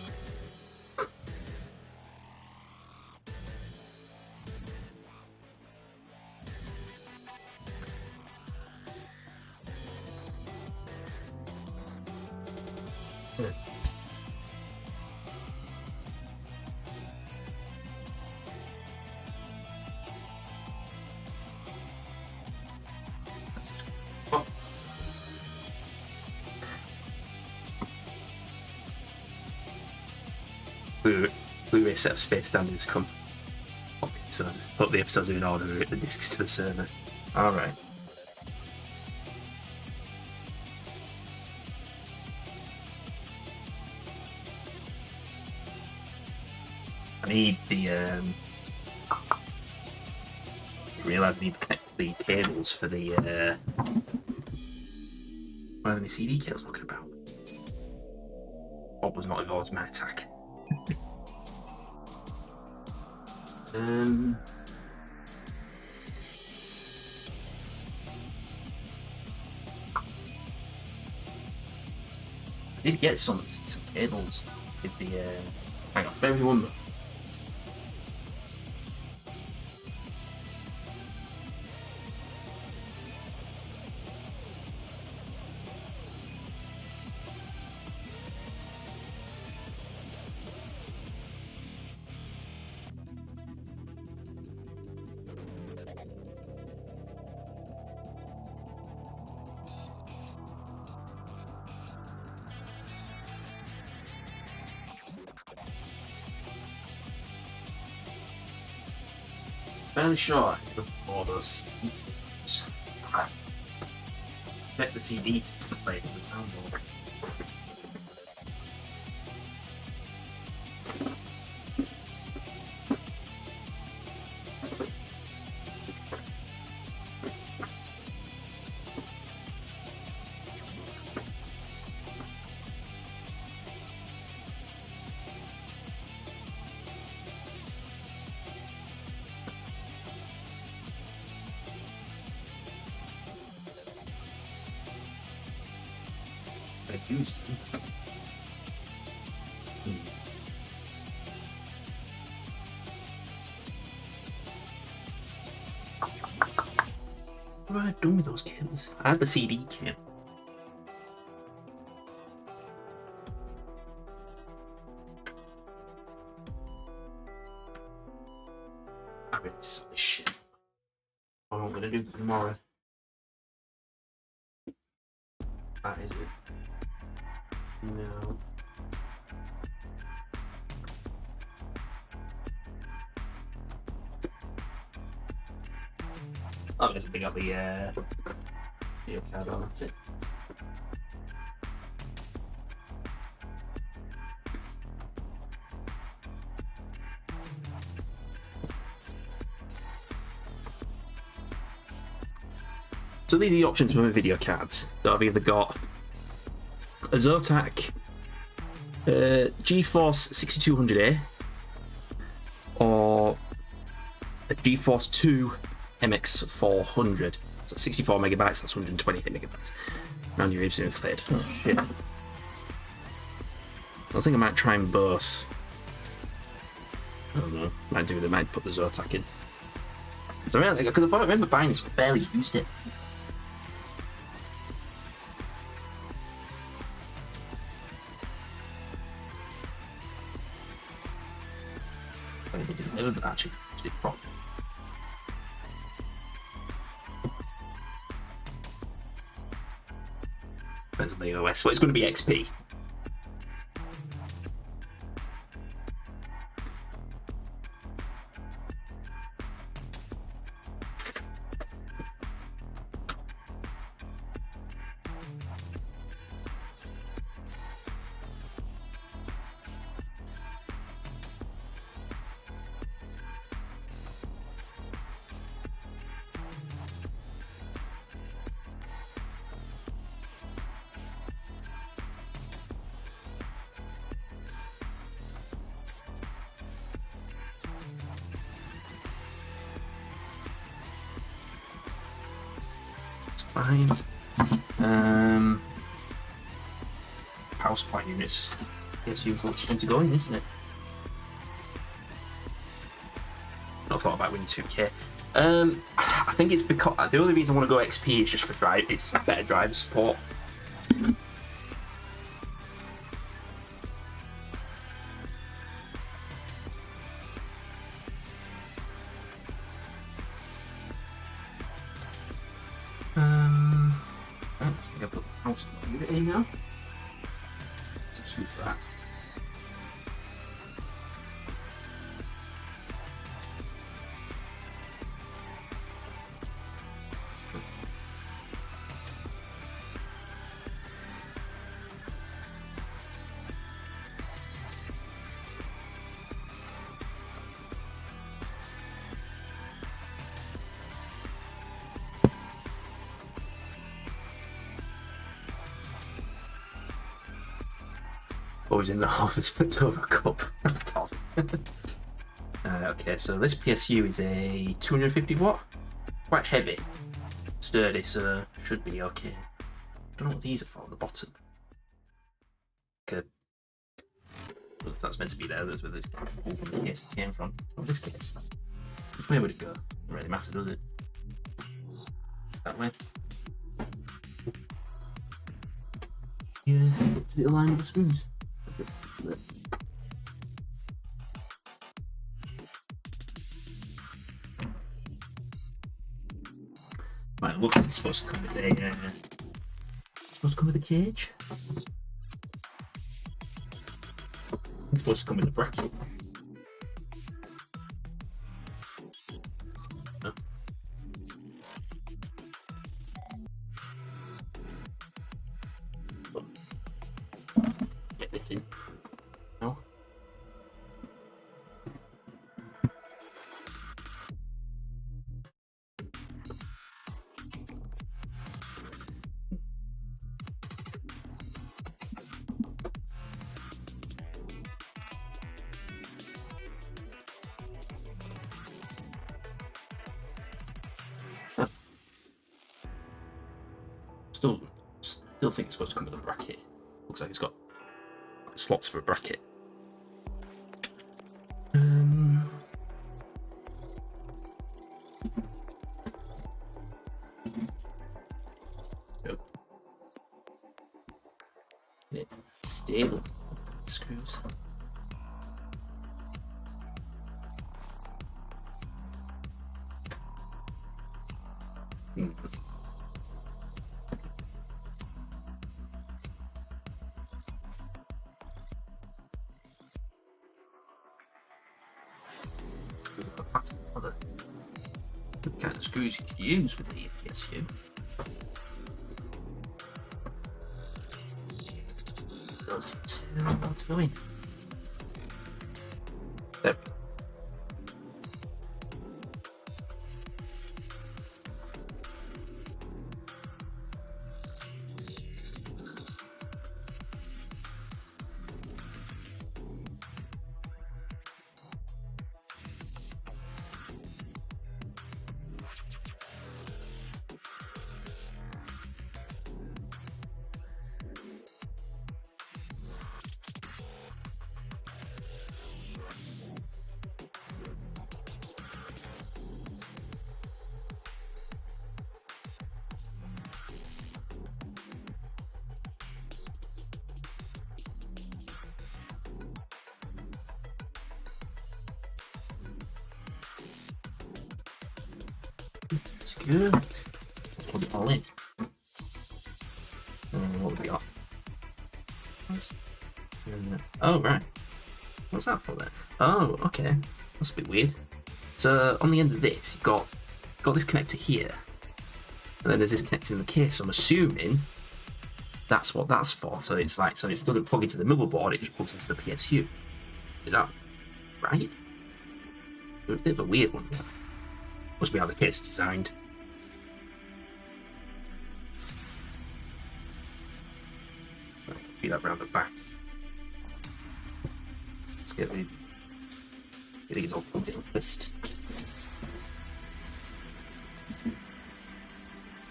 Blu-ray set of space standards come. So put the episodes in order, the discs to the server. Alright. need the realise I need to connect the cables for the where are the CD cables talking about? Bob was not involved in my attack. I did get some cables with the hang on, bear with me one minute. Fairly sure I can afford those. Check the CDs to play to the soundboard. Used to. What have I done with those cables? I had the CD cable. I really saw this shit. What I'm gonna do tomorrow. That is it. No. I'm just pick up the video card on, that's it. So these are the options for my video cards. So I've either got a Zotac GeForce 6200A or a GeForce 2 MX400. So 64 megabytes, that's 128 megabytes. Round your ribs are inflated. Oh shit. I think I might try them both. I don't know. Might put the Zotac in. So I remember buying this, but barely used it. I didn't actually used it properly. Depends on the OS. Well, it's going to be XP. Fine. Power supply units. Guess you've got something to go in, isn't it? Not thought about winning 2K. I think it's because the only reason I want to go XP is just for drive. It's better driver support. I think I put the house unit in now. Let's use that. Always in the office flipped over a cup. God. Okay, so this PSU is a 250 watt. Quite heavy. Sturdy, so should be okay. Don't know what these are for on the bottom. Okay. Well, if that's meant to be there, that's where this case came from. Oh, this case. Which way would it go? Doesn't really matter, does it? That way. Yeah, does it align with the screws? Right, look, it's supposed to come with a. It's supposed to come with a cage. It's supposed to come with a bracket. No. So, get this in. No. Still think it's supposed to come with a bracket. Looks like it's got slots for a bracket. Nope. Yeah, stable screws. The kind of screws you could use with the PSU. Those two, what's going? There. It's good. Put it all in. What have we got? Oh, right. What's that for then? Oh, okay. That's a bit weird. So on the end of this, you've got this connector here. And then there's this connector in the case. So I'm assuming that's what that's for. So it's like, so it doesn't plug into the motherboard, it just plugs into the PSU. Is that right? A bit of a weird one. Must be how the kit's designed. Feed that round the back. Let's get these all plugged in first.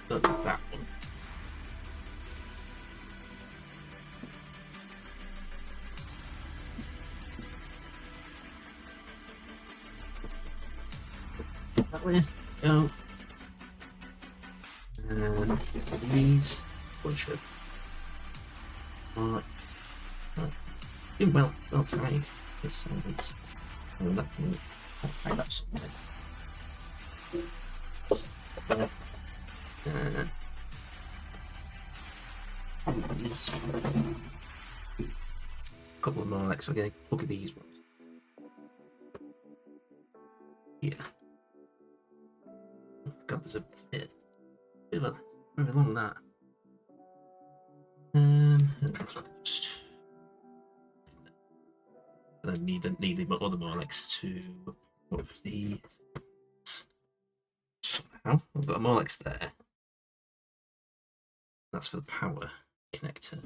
Don't do that one. That way. Go. And these. Bunch of. Well timed. This side's. And that can tie that somewhere. These. A couple more like so again. Look at these ones. Yeah. God, there's a bit of a very long that. That's what just. I need the other Molex to put the. Somehow I've got a Molex there. That's for the power connector.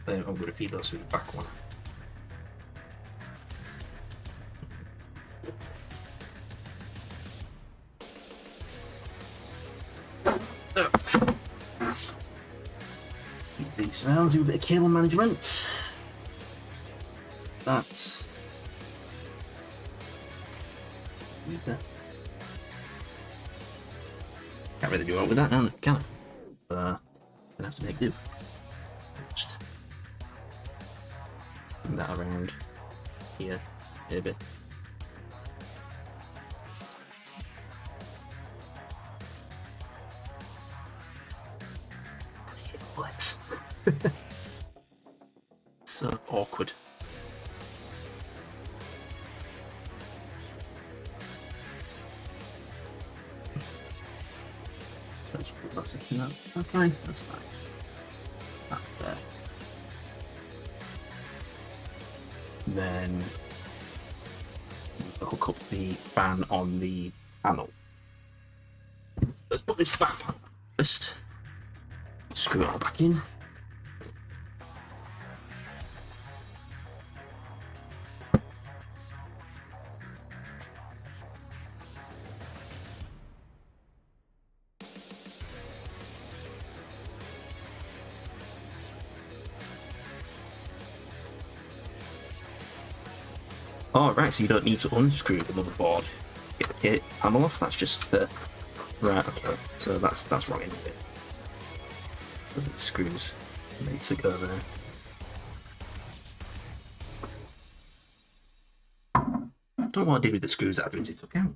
Then I'm going to feed those through the back one. Keep these sounds, do a bit of cable management. That. Can't really do out with that, can I? Gonna have to make do. Just bring that around here a bit. Flex. So awkward. That's fine. That's fine. That there. Then hook up the fan on the panel. Let's put this back first. Screw it all back in. Oh, right, so you don't need to unscrew the motherboard. Get the kit panel off, that's just the... Right, okay, so that's wrong, isn't it? The screws need to go there. I don't know what I did with the screws that I didn't took out.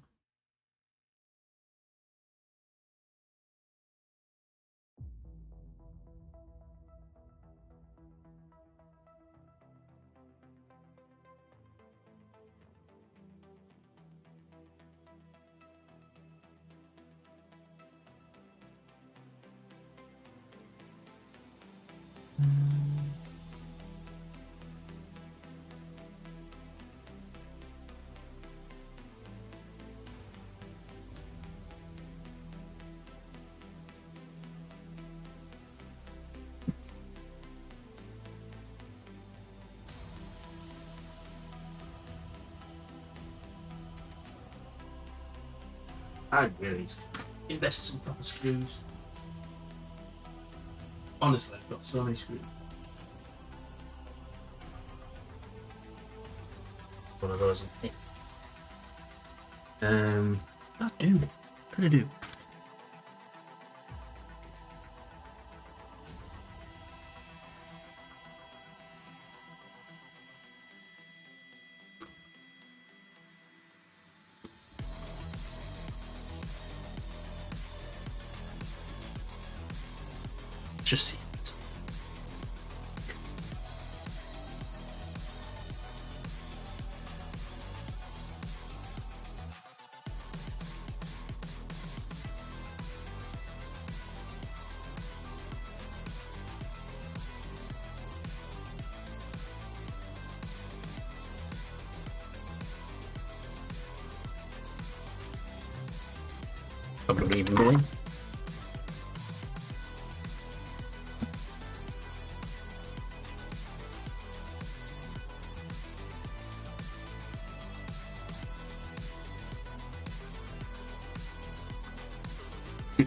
I really need to invest in some proper screws. Honestly, I've got so many screws. One of those. That'll do. That'll do. Just see it. Probably even going.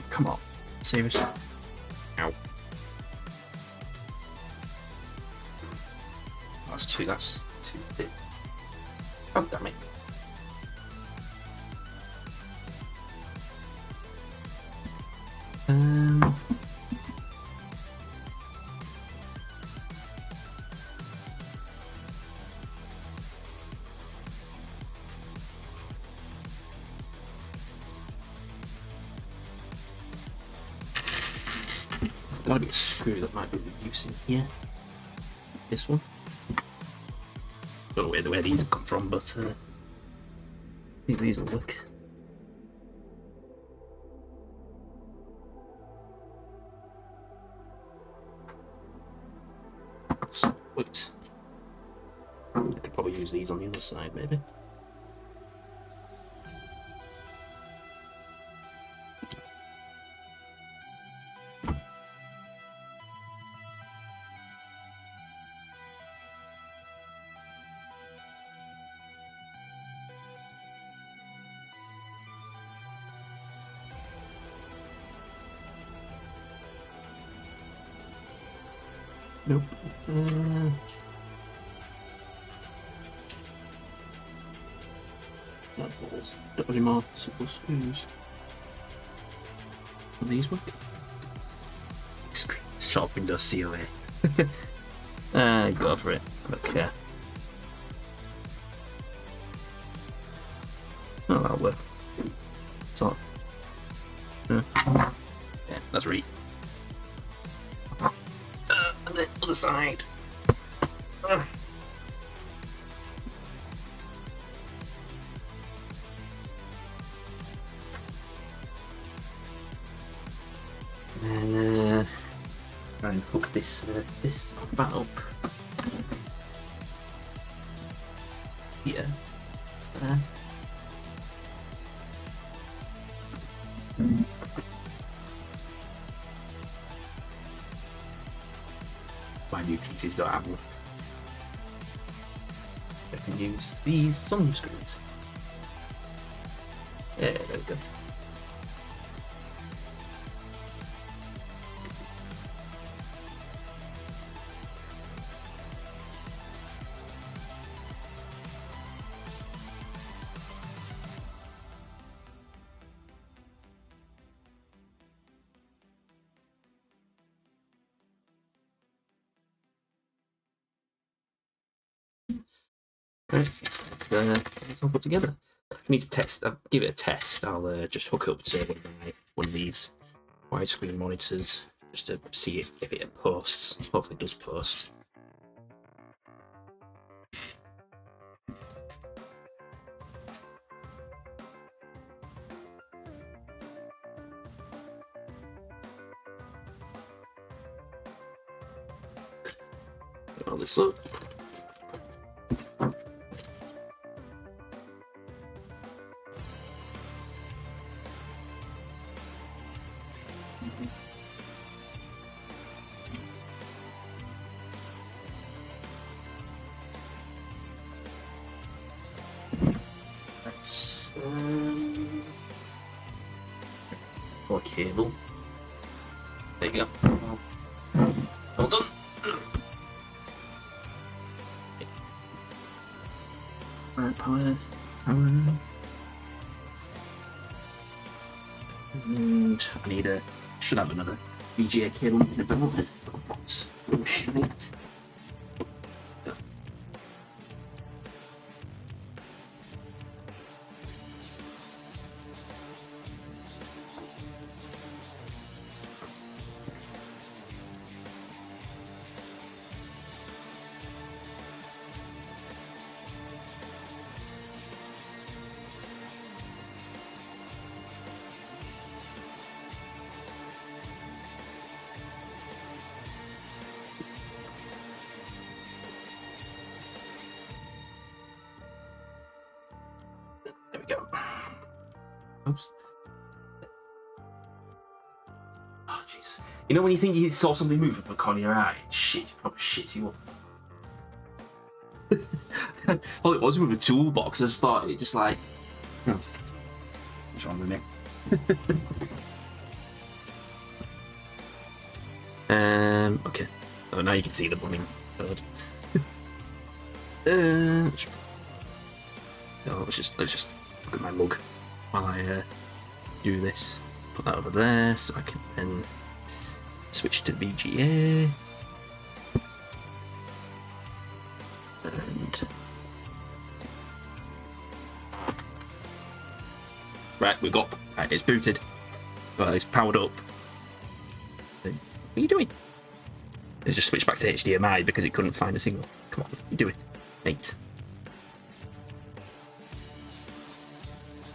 Come on, seriously. Ow. That's too thick. Oh, damn it. Gotta be a screw that might be loose in here. This one. Don't know where these have come from, but I think these will work. So, wait. I could probably use these on the other side, maybe. Nope. Balls. Don't have any more simple screws. Will these work? Shop window COA. Go for it. I don't care. Oh, that'll work. So, yeah, that's right. And then other side. Try and hook this back up here. My new pieces don't have one. I can use these thumb screws. Yeah, there we go. It's all put together. I need to test. I'll give it a test. I'll just hook up to one of these widescreen monitors just to see if it posts. Hopefully, it does post. Put all this up. Or cable. There you go. All done. Right, power. And I need should have another VGA cable in a belt. Oh shit. There we go. Oops. Oh, jeez. You know when you think you saw something move up a corner of your eye? Shit, probably shits you up. All it was with a toolbox, I just thought it just like... Oh, what's wrong with me? Okay. Oh, now you can see the blooming bird. No, let's just look at my mug while I do this. Put that over there so I can then switch to VGA. And right, we've got it's booted. Well, it's powered up. What are you doing? It's just switched back to HDMI because it couldn't find a signal. Come on, what are you doing? Nate.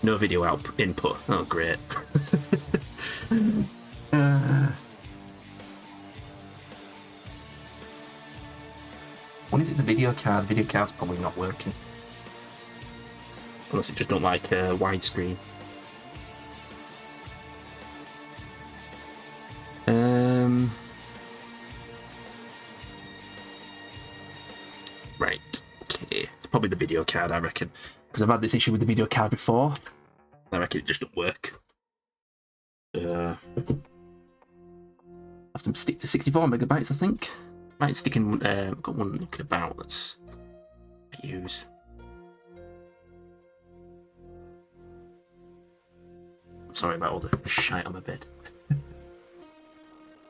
No video input. Oh, great. What if it's a video card? The video card's probably not working. Unless it just don't like widescreen. Right. Okay. It's probably the video card, I reckon. Because I've had this issue with the video card before. I reckon it just don't work. Have to stick to 64 megabytes, I think. Might stick in. I've got one looking about that's I use. Sorry about all the shite on my bed.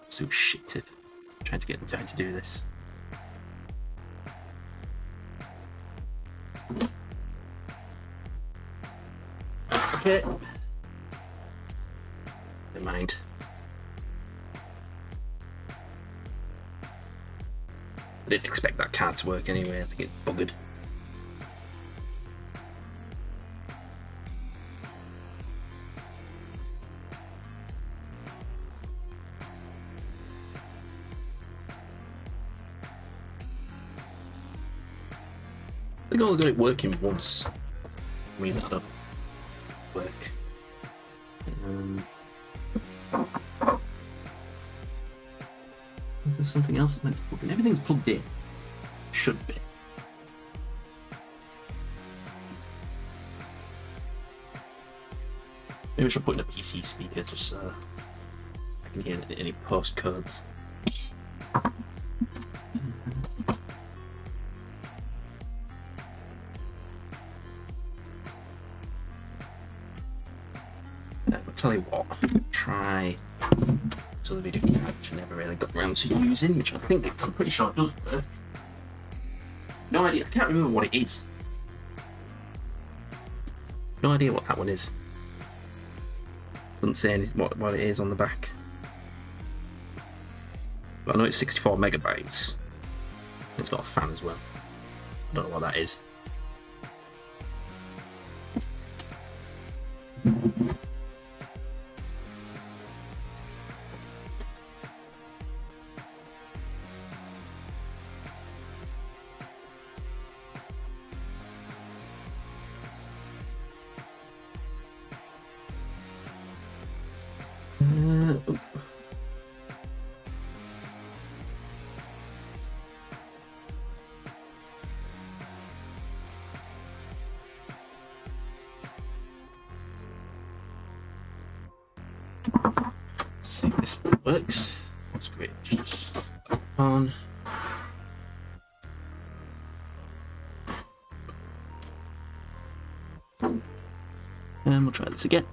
So shit tip. Trying to get in time to do this. Okay. Never mind. I didn't expect that card to work anyway. I think it buggered. I think I only got it working once. I mean, that'll work. Is there something else that's meant to plug in? Everything's plugged in. Should be. Maybe I should put in a PC speaker just so I can hear any postcodes. I'll tell you what, try to the video card, which I never really got around to using, which I'm pretty sure does work. No idea, I can't remember what it is. No idea what that one is. Doesn't say anything what it is on the back. But I know it's 64 megabytes. It's got a fan as well. I don't know what that is. See if this works. That's great. On. And we'll try this again.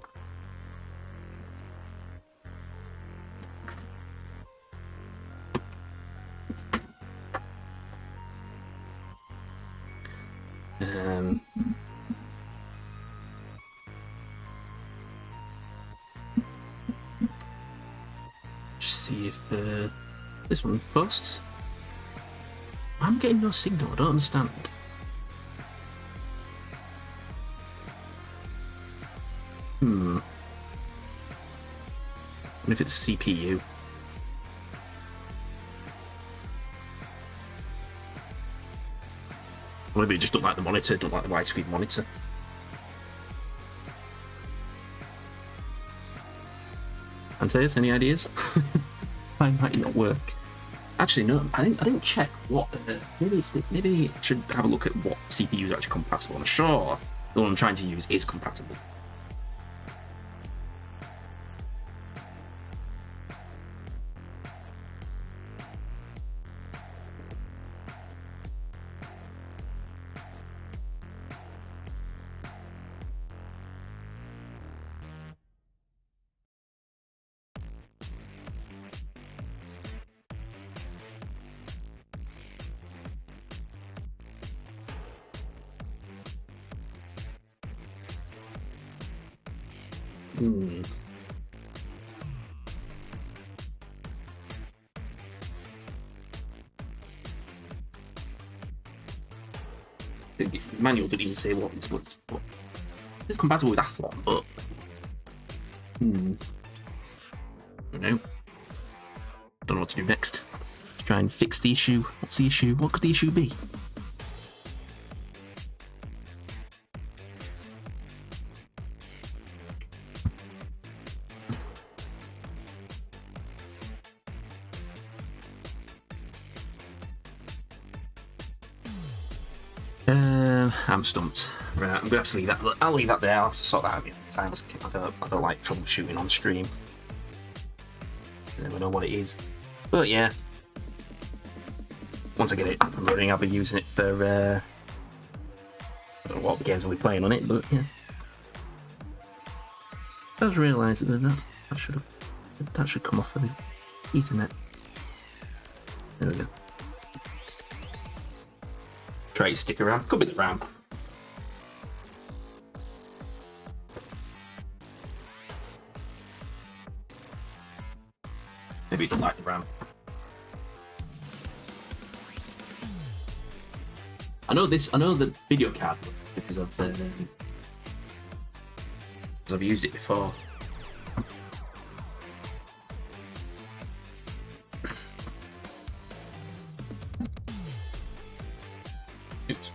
See if this one posts. I'm getting no signal, I don't understand. And if it's CPU. Maybe you just don't like the monitor, don't like the widescreen monitor. Antaeus, any ideas? Why might not work? Actually, no. I didn't check what. Maybe I should have a look at what CPU is actually compatible. I'm sure the one I'm trying to use is compatible. The manual didn't even say what it's compatible with Athlon, but I don't know. Don't know what to do next. Let's try and fix the issue. What's the issue? What could the issue be? I'm stumped. Right, I'm gonna have to leave that. I'll leave that there. I'll have to sort that out at times. I don't like troubleshooting on stream. I never know what it is. But yeah. once I get it up and running, I'll be using it for I don't know what games I'll be playing on it, but yeah. I just realised that that should come off of the Ethernet. There we go. Try to stick around. Could be the RAM. Maybe you don't like the RAM. I know the video card because I've used it before. Oops.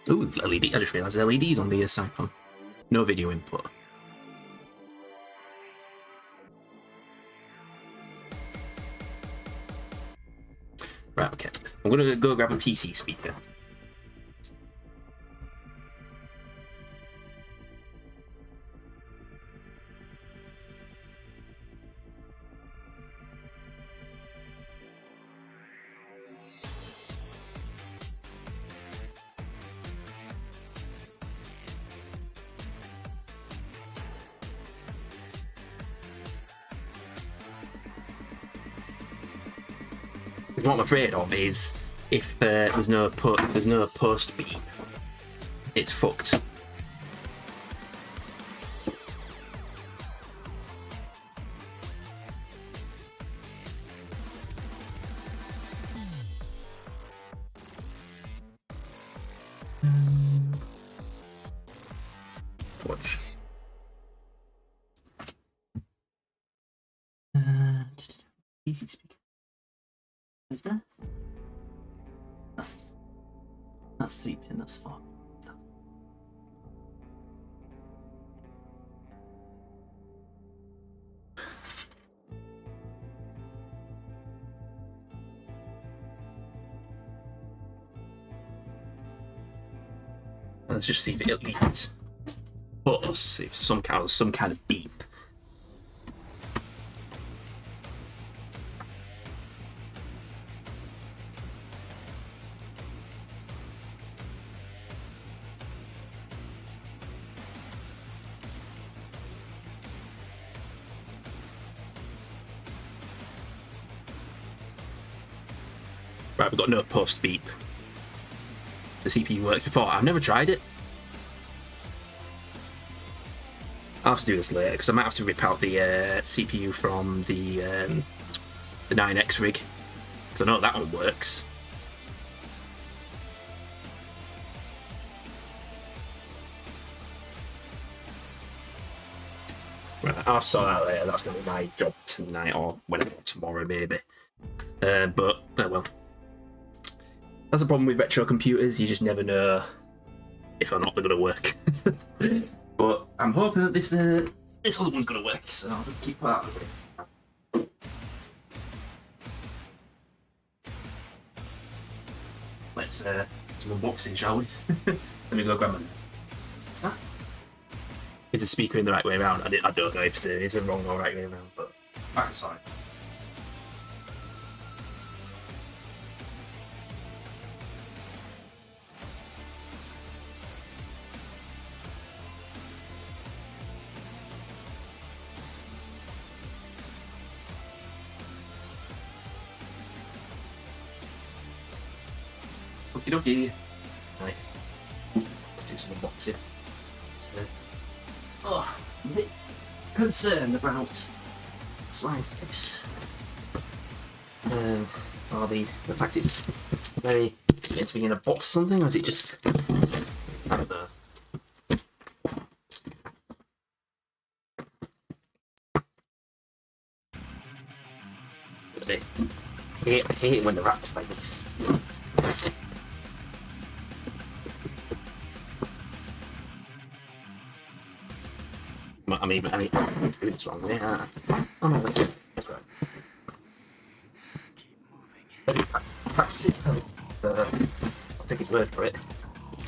Ooh, LED. I just realised there's LEDs on the Cyclone. No video input. Right, okay. I'm gonna go grab a PC speaker. What I'm afraid of is if there's no post beep, it's fucked. Watch. Easy speaker. That's 3 pin, that's 4. Let's just see if it at least puts if some kind of beep. Right, we've got no post beep. The CPU works before. I've never tried it. I'll have to do this later because I might have to rip out the CPU from the 9X rig because I know that one works. Right, I'll sort that later. That's going to be my job tonight or whenever, tomorrow maybe. But well. That's the problem with retro computers, you just never know if or not they're going to work. But I'm hoping that this other one's going to work, so I'll just keep that away. Let's do unboxing, shall we? Let me go grab my... What's that? Is the speaker in the right way around? I don't know if there is a wrong or right way around, but... I'm sorry. Okie dokie. Right. Let's do some unboxing. So, I'm a bit concerned about size of this. Are the fact it's very meant to be in a box or something, or is it just I don't know. hate it when the rats like this. I mean, it's wrong there. Oh no, that's right. I'll take his word for it.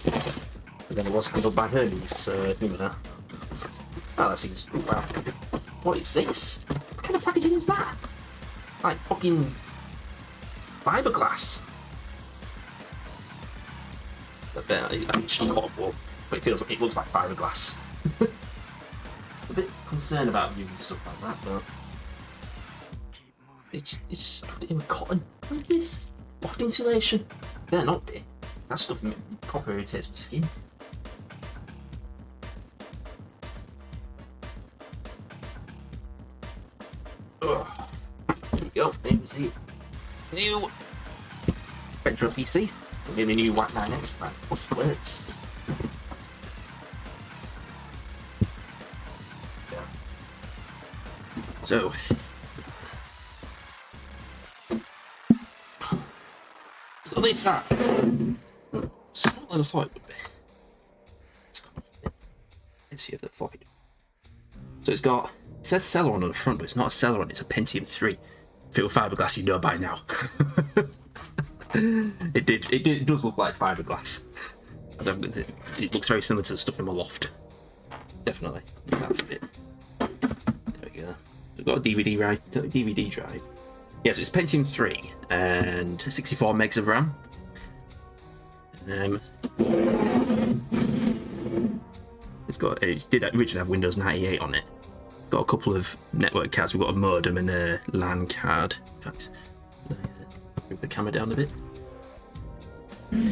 But then it was handled by Hermes, so who knew that? Oh, that seems. Wow. What is this? What kind of packaging is that? Like fucking fiberglass. I bet it's just cardboard, but it looks like fiberglass. A bit concerned about using stuff like that, but it's just in cotton. What is this? Loft insulation? Better not be. That stuff proper irritates my skin. Ugh. There we go. There's the new retro PC. Give me a new White 9X. Right, what's the words? So, this smaller than I thought it would be. Let's see if they're floppy. So it says Celeron on the front, but it's not a Celeron, it's a Pentium 3. If it were fiberglass, you know by now. It does look like fiberglass. It looks very similar to the stuff in my loft. Definitely. That's a bit. There we go. We've got a DVD drive. Yeah, so it's Pentium 3 and 64 megs of RAM. It did originally have Windows 98 on it. Got a couple of network cards. We've got a modem and a LAN card. In fact, move the camera down a bit. There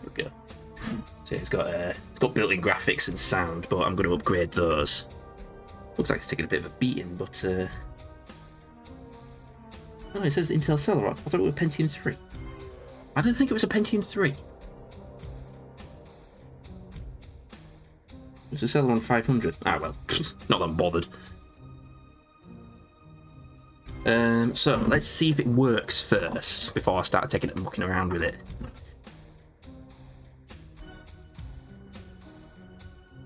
we go. So it's got built-in graphics and sound, but I'm going to upgrade those. Looks like it's taking a bit of a beating, but oh, it says Intel Celeron. I thought it was a Pentium 3. I didn't think it was a Pentium 3. It's a Celeron 500. Ah well, not that I'm bothered. So let's see if it works first before I start taking it and mucking around with it.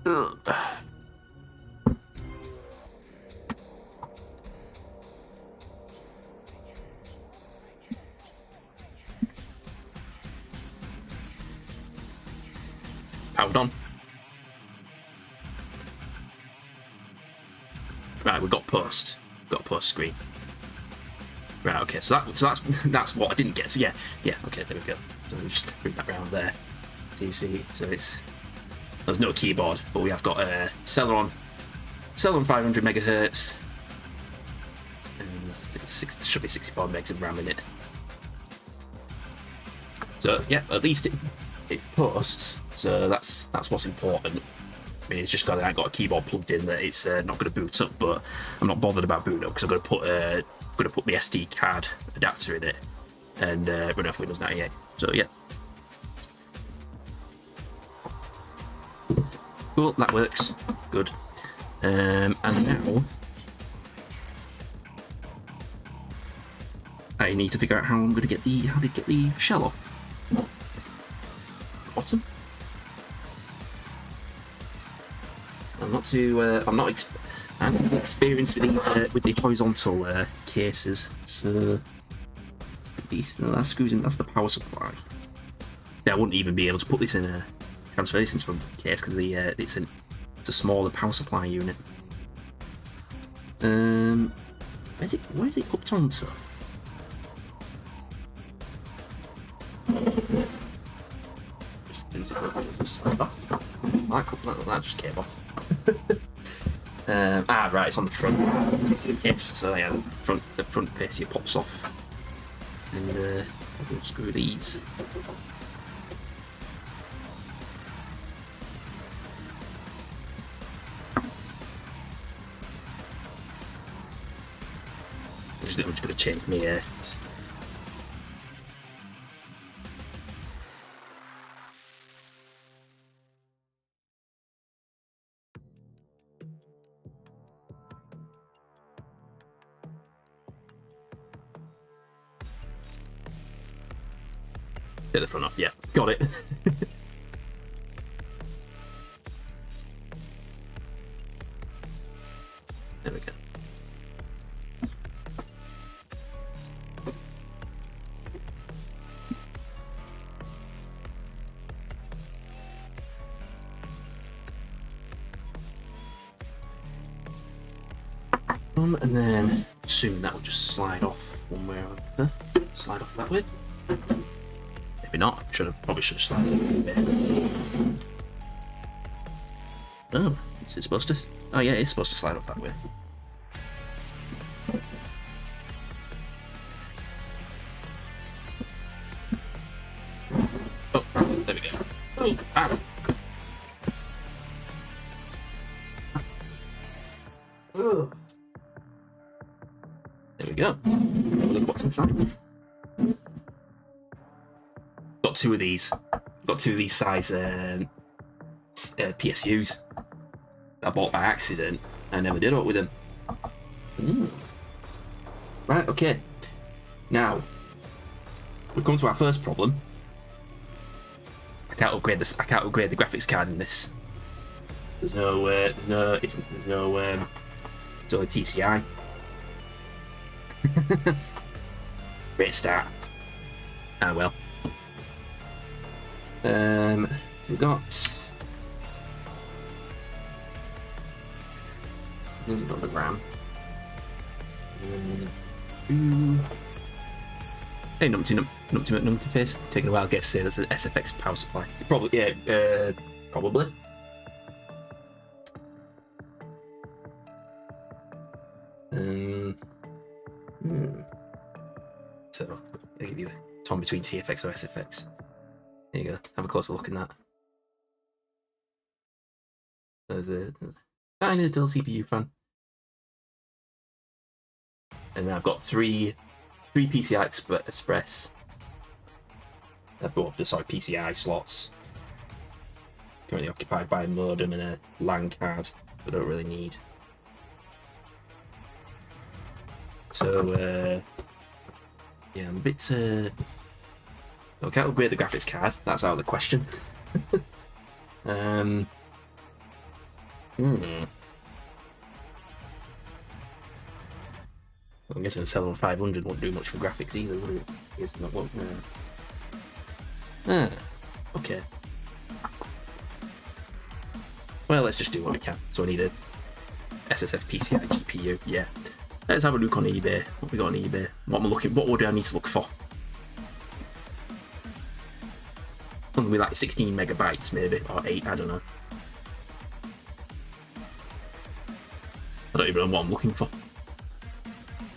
Ugh. Powered on. Right, we've got post. Got a post screen. Right, okay, so that's what I didn't get. So yeah, okay, there we go. So we'll just bring that round there. DC. So there's no keyboard, but we have got a Celeron 500 megahertz, and should be 64 megs of RAM in it. So yeah, at least it posts. So that's what's important. I mean, it's just I ain't got a keyboard plugged in that it's not going to boot up, but I'm not bothered about booting up because I'm going to put my SD card adapter in it and run off Windows 98. So yeah, cool, that works, good. And now I need to figure out how I'm going to get the shell off. Bottom. I'm not experienced with the horizontal cases, so that screws in. That's the power supply. Yeah, I wouldn't even be able to put this in transfer this into a case because it's a smaller power supply unit. Where's it hooked onto? That just came off. Right, it's on the front. Yes, so yeah, the front piece here pops off, and we'll screw these. I'm just going to change my Take the front off, yeah. Got it. There we go. And then soon that will just slide off one way or another. Slide off that way. Maybe not. Probably should have slid it a bit. Oh, is it supposed to? Oh yeah, it's supposed to slide off that way. Oh, there we go. Oh, ow. Oh. There we go. Look what's inside. Got two of these. Got two of these size PSUs. I bought by accident. I never did it with them. Right, okay. Now we've come to our first problem. I can't upgrade this. I can't upgrade the graphics card in this. There's no. It's only PCI. Great start. Ah well. We've got. There's another RAM. Hey, numpty face. Taking a while to get to say that's an SFX power supply. Probably, yeah, probably. So, I'll give you a time between TFX or SFX. There you go. Have a closer look in that. There's a tiny little CPU fan. And then I've got three PCI Express. PCI slots. Currently occupied by a modem and a LAN card. I don't really need. So, yeah, I'm a bit. I can't upgrade the graphics card. That's out of the question. I'm guessing a 7500 won't do much for graphics either, would it? It's not what. Okay. Well, let's just do what we can. So I need a SSF PCI GPU. Yeah. Let's have a look on eBay. What we got on eBay? What would I need to look for? Something with like 16 megabytes, maybe, or 8. I don't know. I don't even know what I'm looking for.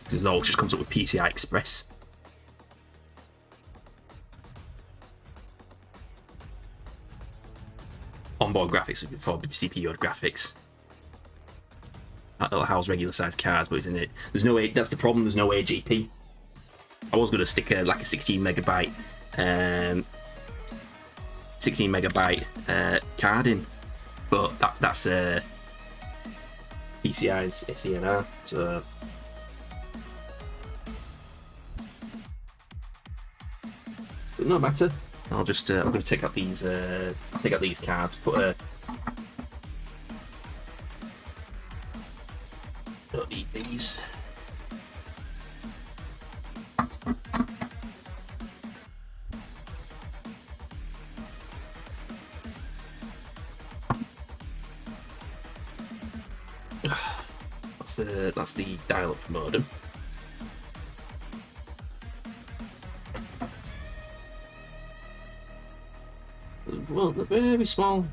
Because it all just comes up with PCI Express. Onboard graphics for CPU graphics. That'll house regular sized cards, but isn't it? There's no. That's the problem. There's no AGP. I was going to stick like a 16 megabyte card in, but that's PCI's SENR. So but no matter. I'll just I'm going to take out these cards. Don't need these. That's the dial-up modem. Well, very small.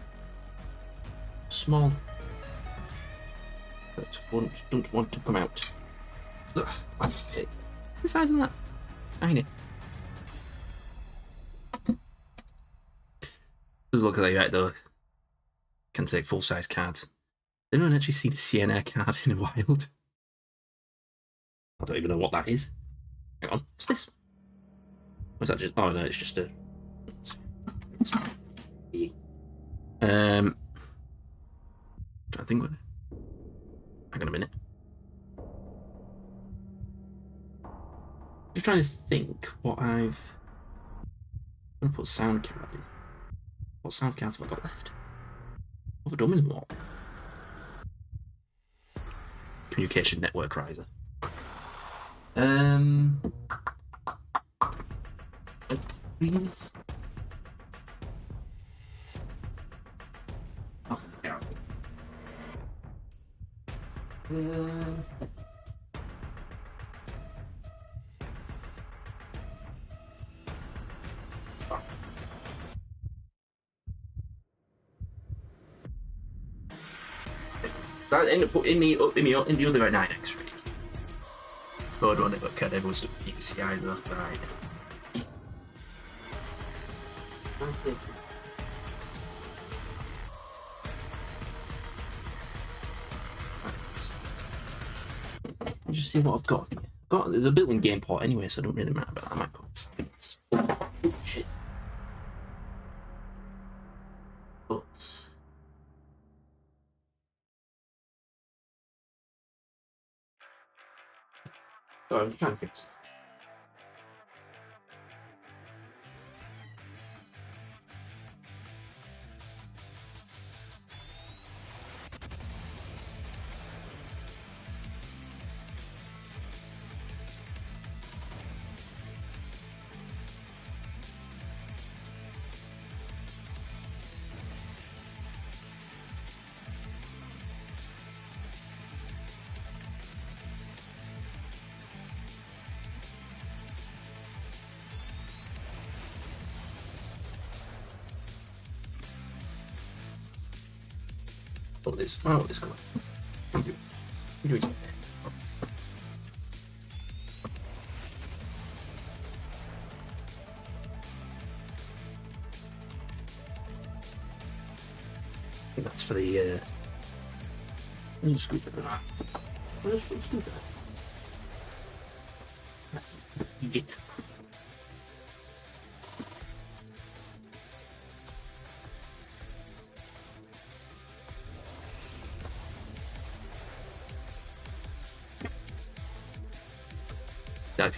Don't want to come out. What's the size of that? Tiny. Does look like that though. Can take full size cards. Anyone actually seen a CNR card in the wild? I don't even know what that is. Hang on, what's this? What's that just? Oh no, it's just a. I think. Hang on a minute. Just trying to think what I've. I'm gonna put sound card in. What sound cards have I got left? What have I done with them all? Communication network riser. Please. That ended up putting me up in the other 9x rig. Oh, I don't want to look at everyone's stuck PCI though. Right. Just see what I've got here. There's a built-in game port anyway, so it don't really matter, but I might put this. Oh, shit. But sorry, I'm trying to fix it. What this? Oh, this color. That's for the screwdriver. Where's the screwdriver? Git.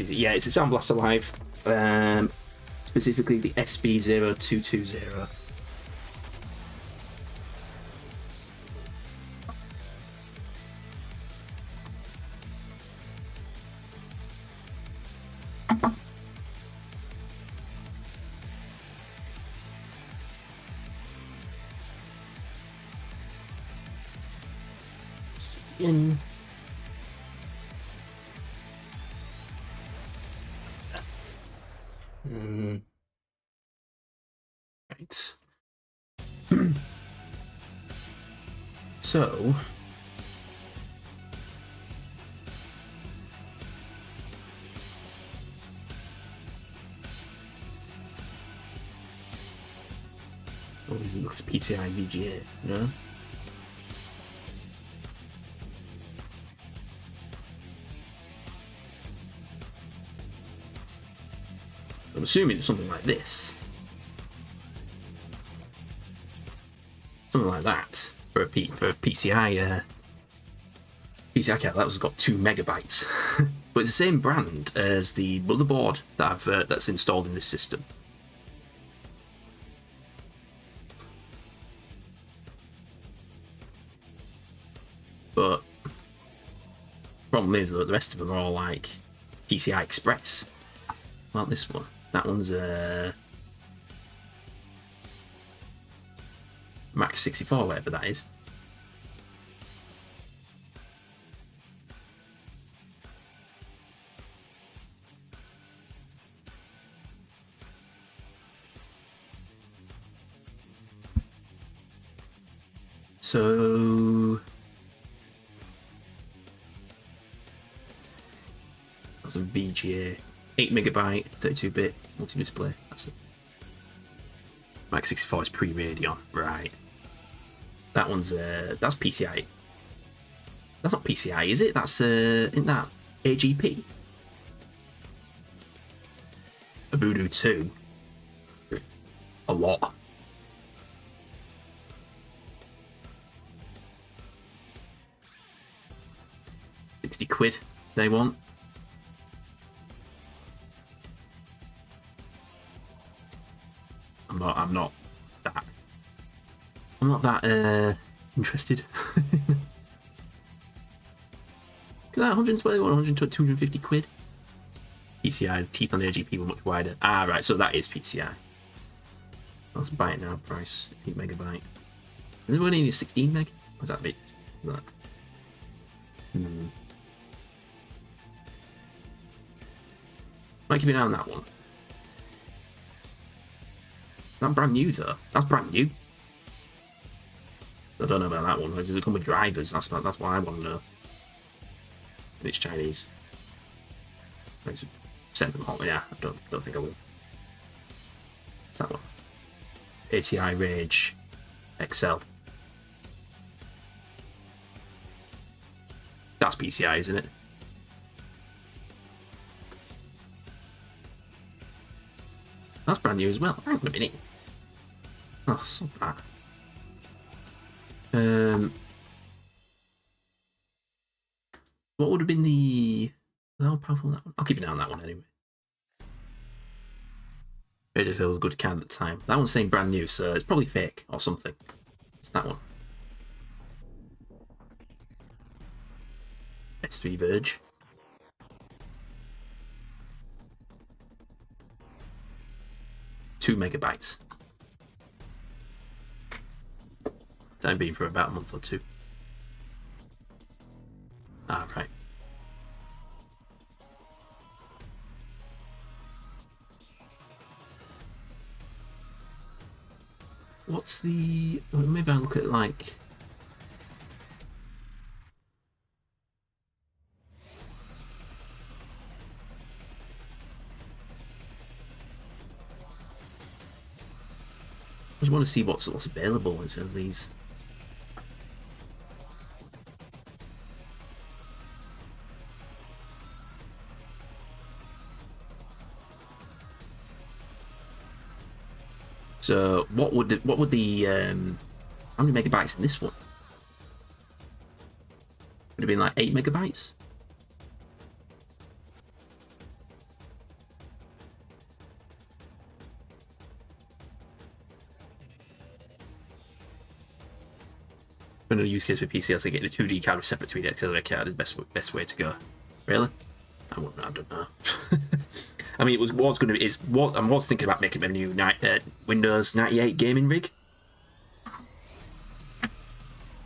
Yeah, it's a Sound Blaster Live, specifically the SB0220. In right. So always looks PCI VGA, you know? I'm assuming it's something like this. Something like that for a PCI PCI card that was got 2 megabytes. But it's the same brand as the motherboard that that's installed in this system. But problem is that the rest of them are all like PCI Express. Well, this one. That one's Max 64, whatever that is. So that's a VGA, 8 megabyte, 32-bit multi-display. That's it. Max 64 is pre-Radeon, right? That one's that's PCI. That's not PCI, is it? That's isn't that AGP? A Voodoo 2. A lot. £60 they want. I'm not that interested. Look at that, 121, 120, 250 quid. PCI, the teeth on the AGP were much wider. Ah, right, so that is PCI. Let's buy it now, price, 8 megabyte. And then we're only 16 meg? What's that bit? That? Might keep an eye on that one. That's brand new though. That's brand new. I don't know about that one. Does it come with drivers? That's what I want to know. And it's Chinese. It's sent from Hong Kong. Yeah, I don't think I will. What's that one? ATI Rage XL. That's PCI, isn't it? That's brand new as well. Hang on a minute. Oh, it's not that. What would have been the... How powerful that one? I'll keep an eye on that one anyway. It just was a good can at the time. That one's saying brand new, so it's probably fake or something. It's that one. S3 Verge. Two megabytes. Time being for about a month or two. Ah, right. What's the... Maybe I'll look at, like... I just want to see what's available in terms of these. So what would the how many megabytes in this one? Would it have been like 8 megabytes? Another use case for PC as they get a 2D card with separate 3D accelerator card is best way to go. Really? I don't know. I mean, I was thinking about making a new Windows 98 gaming rig,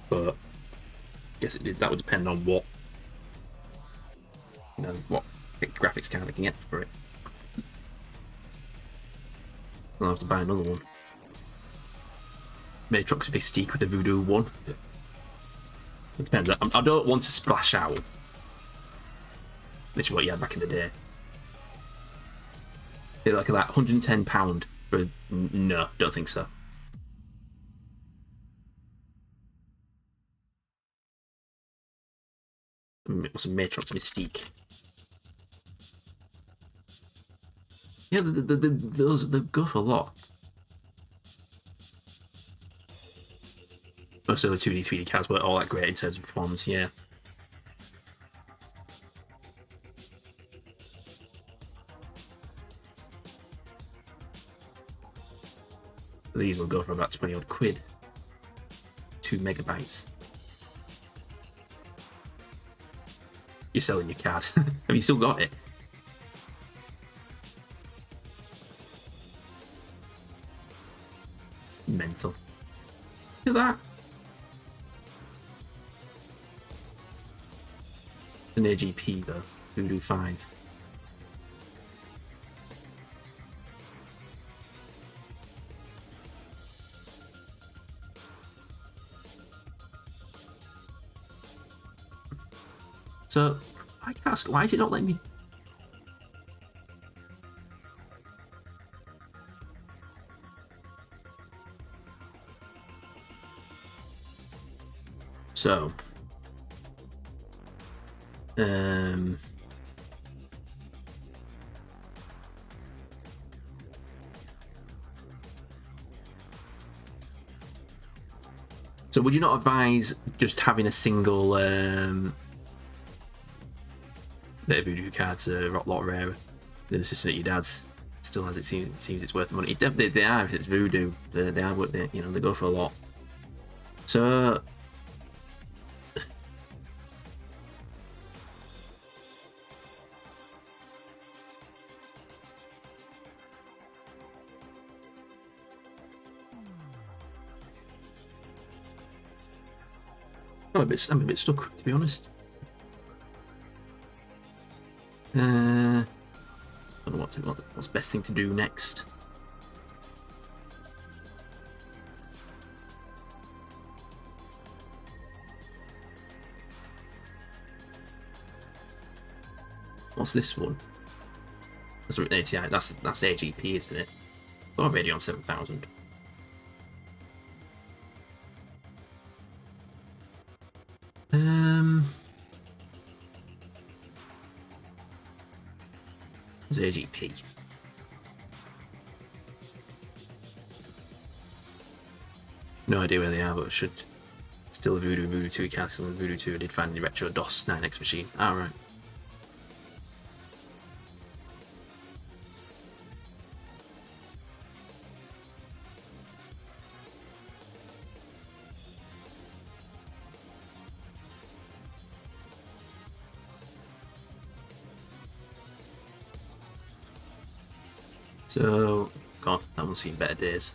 but I guess that would depend on what graphics card I can get for it. I'll have to buy another one. Matrox Vistique with a Voodoo one. It depends. I don't want to splash out, which is what you had back in the day. Like that £110 for... No, don't think so. What's a Matrox Mystique? Yeah, those they go for a lot. Most of the 2D, 3D cards weren't all that great in terms of performance, yeah. These will go for about 20 odd quid. 2 megabytes. You're selling your card. Have you still got it? Mental. Look at that. An AGP though. Voodoo 5. So, I can ask, why is it not letting me... So... So would you not advise just having a single the Voodoo cards are a lot rarer than a system at your dad's? still as it seems it's worth the money. They are. If it's Voodoo, they are worth it. You know, they go for a lot. So. I'm a bit stuck, to be honest. I don't know what's the best thing to do next. What's this one? That's ATI. That's AGP, isn't it? Got a Radeon 7000. It's AGP. No idea where they are, but should still a Voodoo 2 Castle and Voodoo 2. I did find the retro DOS 9X machine. Alright. So, God, that one's seen better days.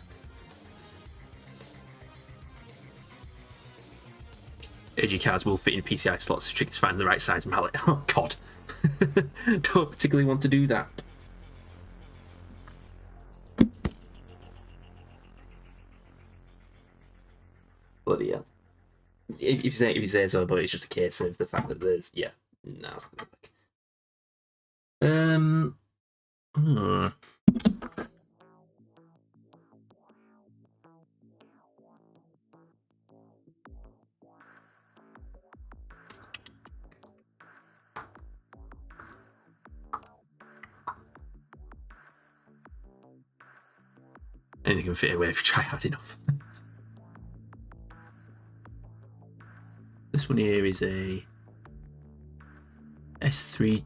AG cards will fit in PCI slots if tricks find the right size mallet. Oh, God. Don't particularly want to do that. Bloody hell. If you say so, but it's just a case of the fact that there's... Yeah. Nah, it's not gonna work. Anything can fit away if you try hard enough. This one here is a S3.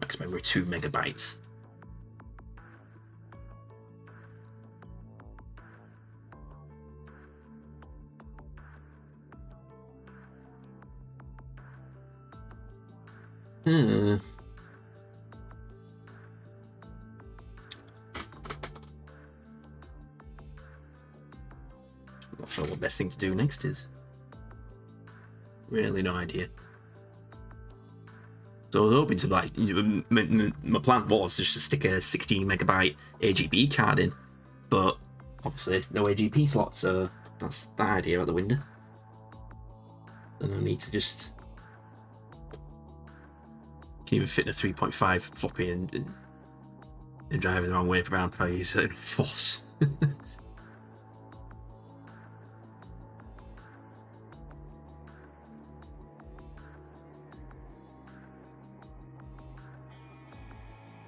Max memory 2 megabytes. Not sure what the best thing to do next is. Really no idea. So I was hoping to, like, my plan was just to stick a 16 megabyte AGB card in, but obviously no AGP slot, so that's that idea out the window. So no need to just... Can even fit in a 3.5 floppy and drive the wrong way around by using force.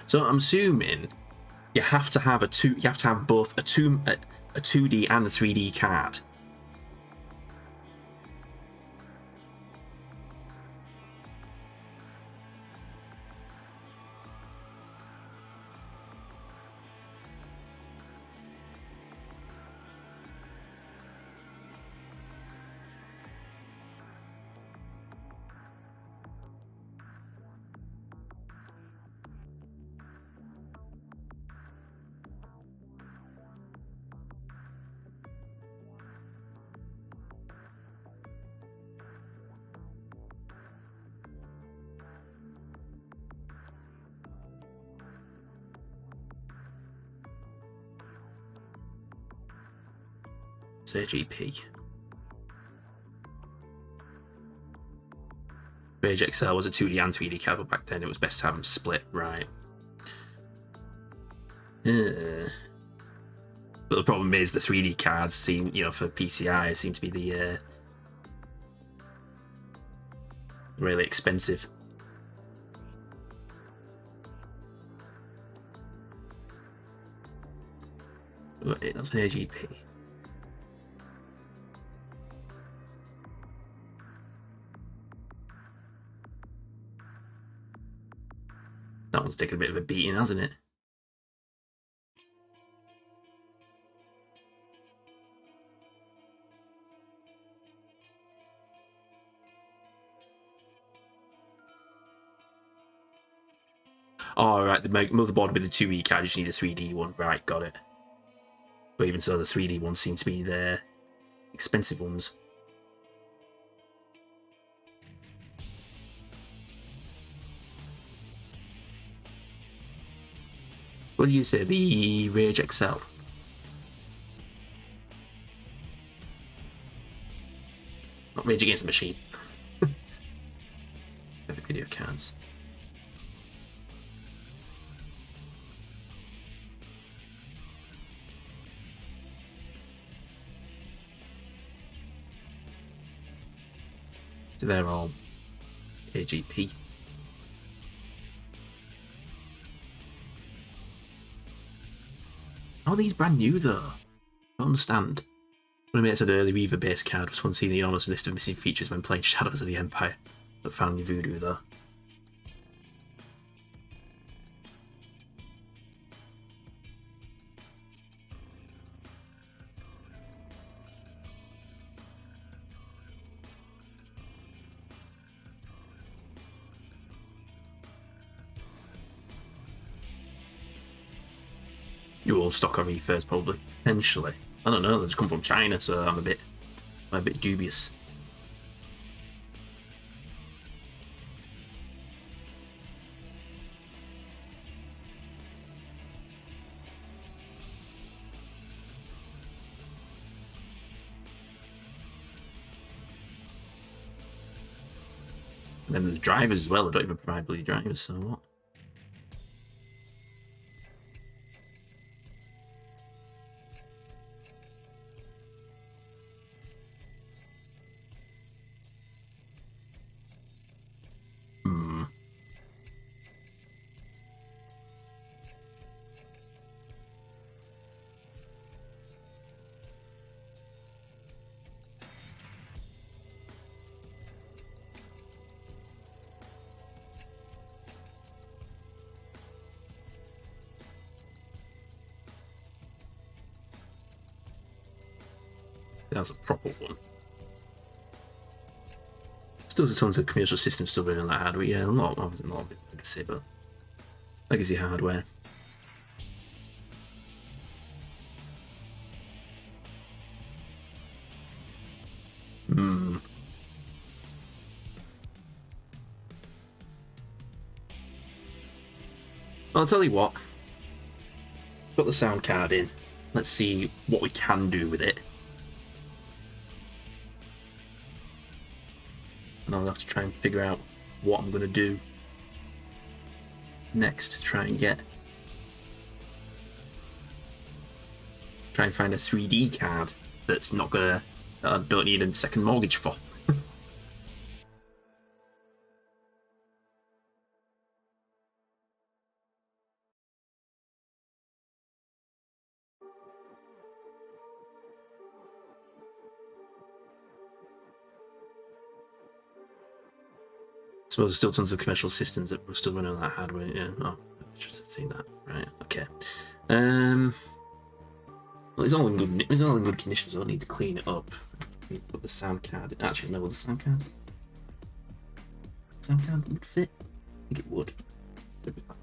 So I'm assuming you have to have both a 2D and a 3D card. GP. Rage XL was a 2D and 3D card, but back then it was best to have them split, right? But the problem is the 3D cards seem, for PCI, seem to be the really expensive. Wait, that's an AGP. That one's taken a bit of a beating, hasn't it? Oh, right, the motherboard with the 2E card, I just need a 3D one. Right, got it. But even so, the 3D ones seem to be the expensive ones. What do you say? The Rage XL? Not Rage Against the Machine. Perfect video cards. So they're all AGP. How are these brand new though? I don't understand. When I made it the early Reaver base card, was fun seeing the enormous list of missing features when playing Shadows of the Empire. But found your voodoo though. You all stock on refers probably. Potentially. I don't know, they just come from China, so I'm a bit dubious. And then there's drivers as well, they don't even provide bloody drivers, so what? That's a proper one. Still there's tons of commercial systems still running on that hardware. Yeah, a lot of it legacy, but legacy hardware. I'll tell you what. Put the sound card in. Let's see what we can do with it. And I'll have to try and figure out what I'm going to do next to try and find a 3D card that's not gonna I don't need a second mortgage for. I suppose there's still tons of commercial systems that were still running on that hardware. Yeah, oh, I should have seen that. Right, okay. Well, it's all in good condition, so I don't need to clean it up. Put the sound card. Actually, no, will the sound card? Sound card would fit. I think it would. It'd be fine.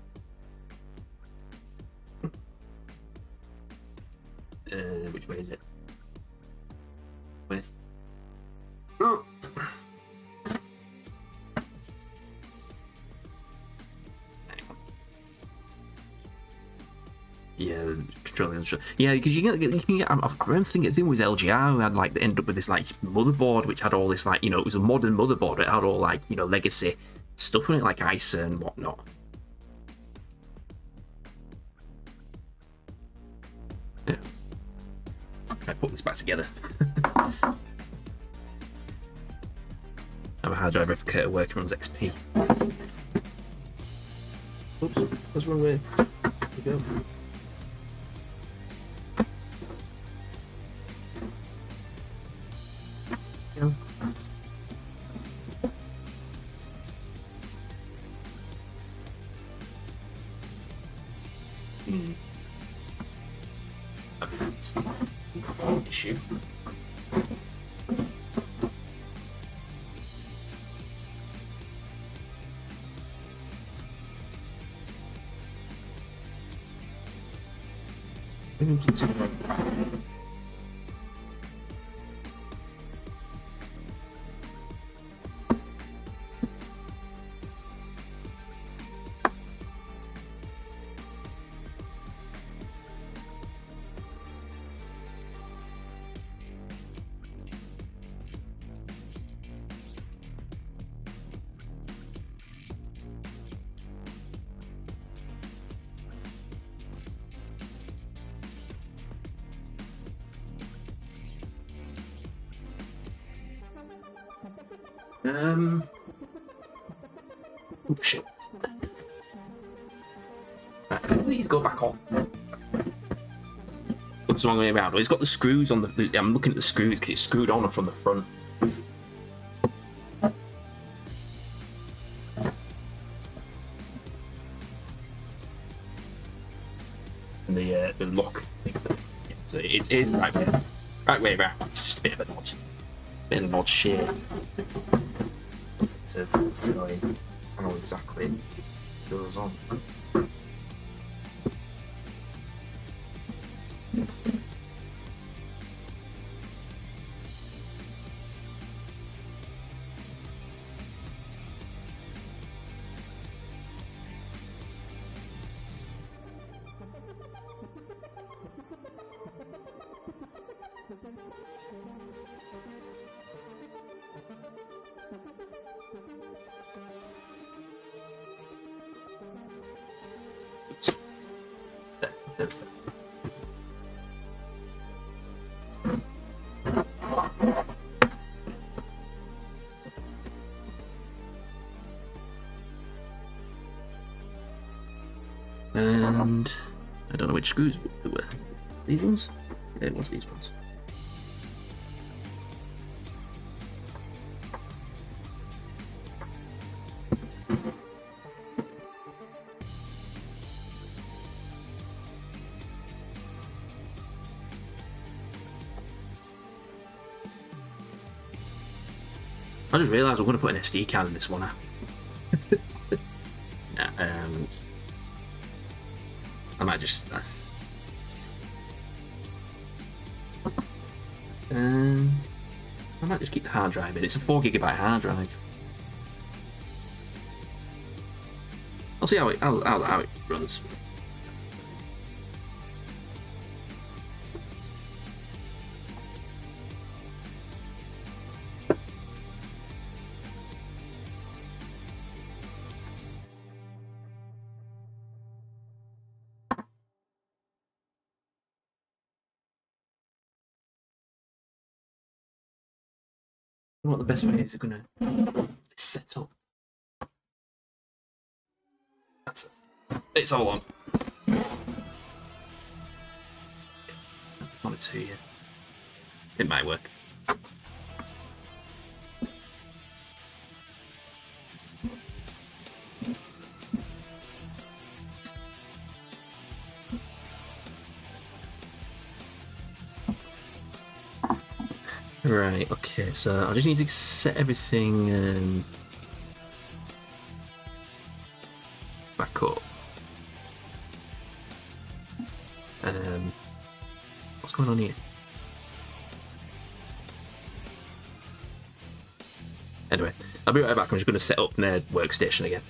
Which way is it? Where? Oh. Yeah, controlling. Yeah, because you can get. I remember thinking, I think it was LGR who had like they ended up with this like motherboard, which had all this like it was a modern motherboard. It had all like legacy stuff on it, like ISA and whatnot. Yeah. I put this back together. I have a hard drive replicator working runs XP. Oops, that's the wrong way. There we go. a bit issue. Oh shit. Right, please go back on. Looks the wrong way around. Well, it's got the screws on the. I'm looking at the screws because it's screwed on from the front. And the lock. So it is right way around. It's just a bit of an odd shape. To really, I don't know exactly what goes on. And I don't know which screws there were. These ones? Yeah, it was these ones. I just realised I'm going to put an SD card in this one now. I might just. I might just keep the hard drive in. It's a 4GB hard drive. I'll see how it runs. What the best way is it gonna set up? That's it. It's all on. On it too, yeah. It might work. Right, okay, so I just need to set everything back up. What's going on here? Anyway, I'll be right back. I'm just going to set up their workstation again.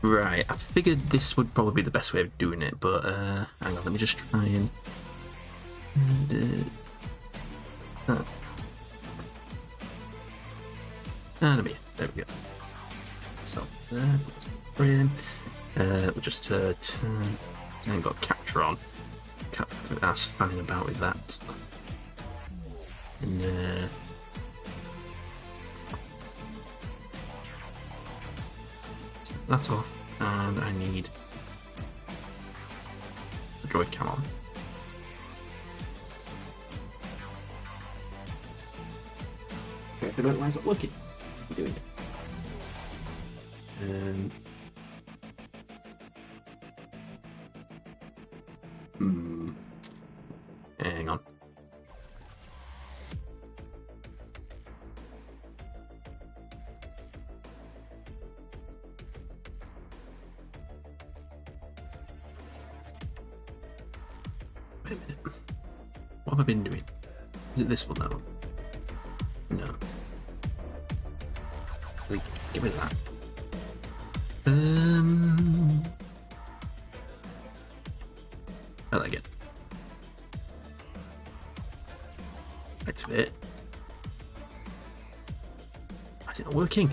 Right, I figured this would probably be the best way of doing it, but hang on, let me just try and let me, there we go. So there, frame. We'll just turn. I ain't got capture on. That's fanning about with that. And that's off, and I need the droid cam on. Okay, if I don't, why is it working? What are you doing? Hang on. Wait a minute. What have I been doing? Is it this one, that one? No. Wait, get rid of that. I like it. Activate. Why is it not working?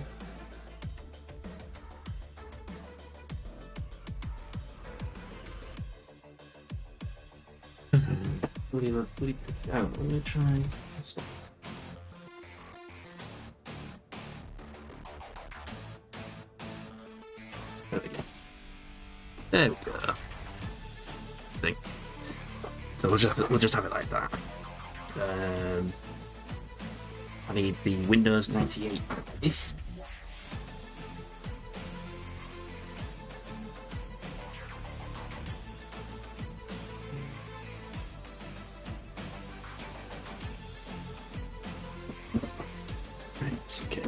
I'm gonna try. Stop. There we go. There we go. Thing. So we'll just have it like that. I need the Windows 98 this. Right, okay.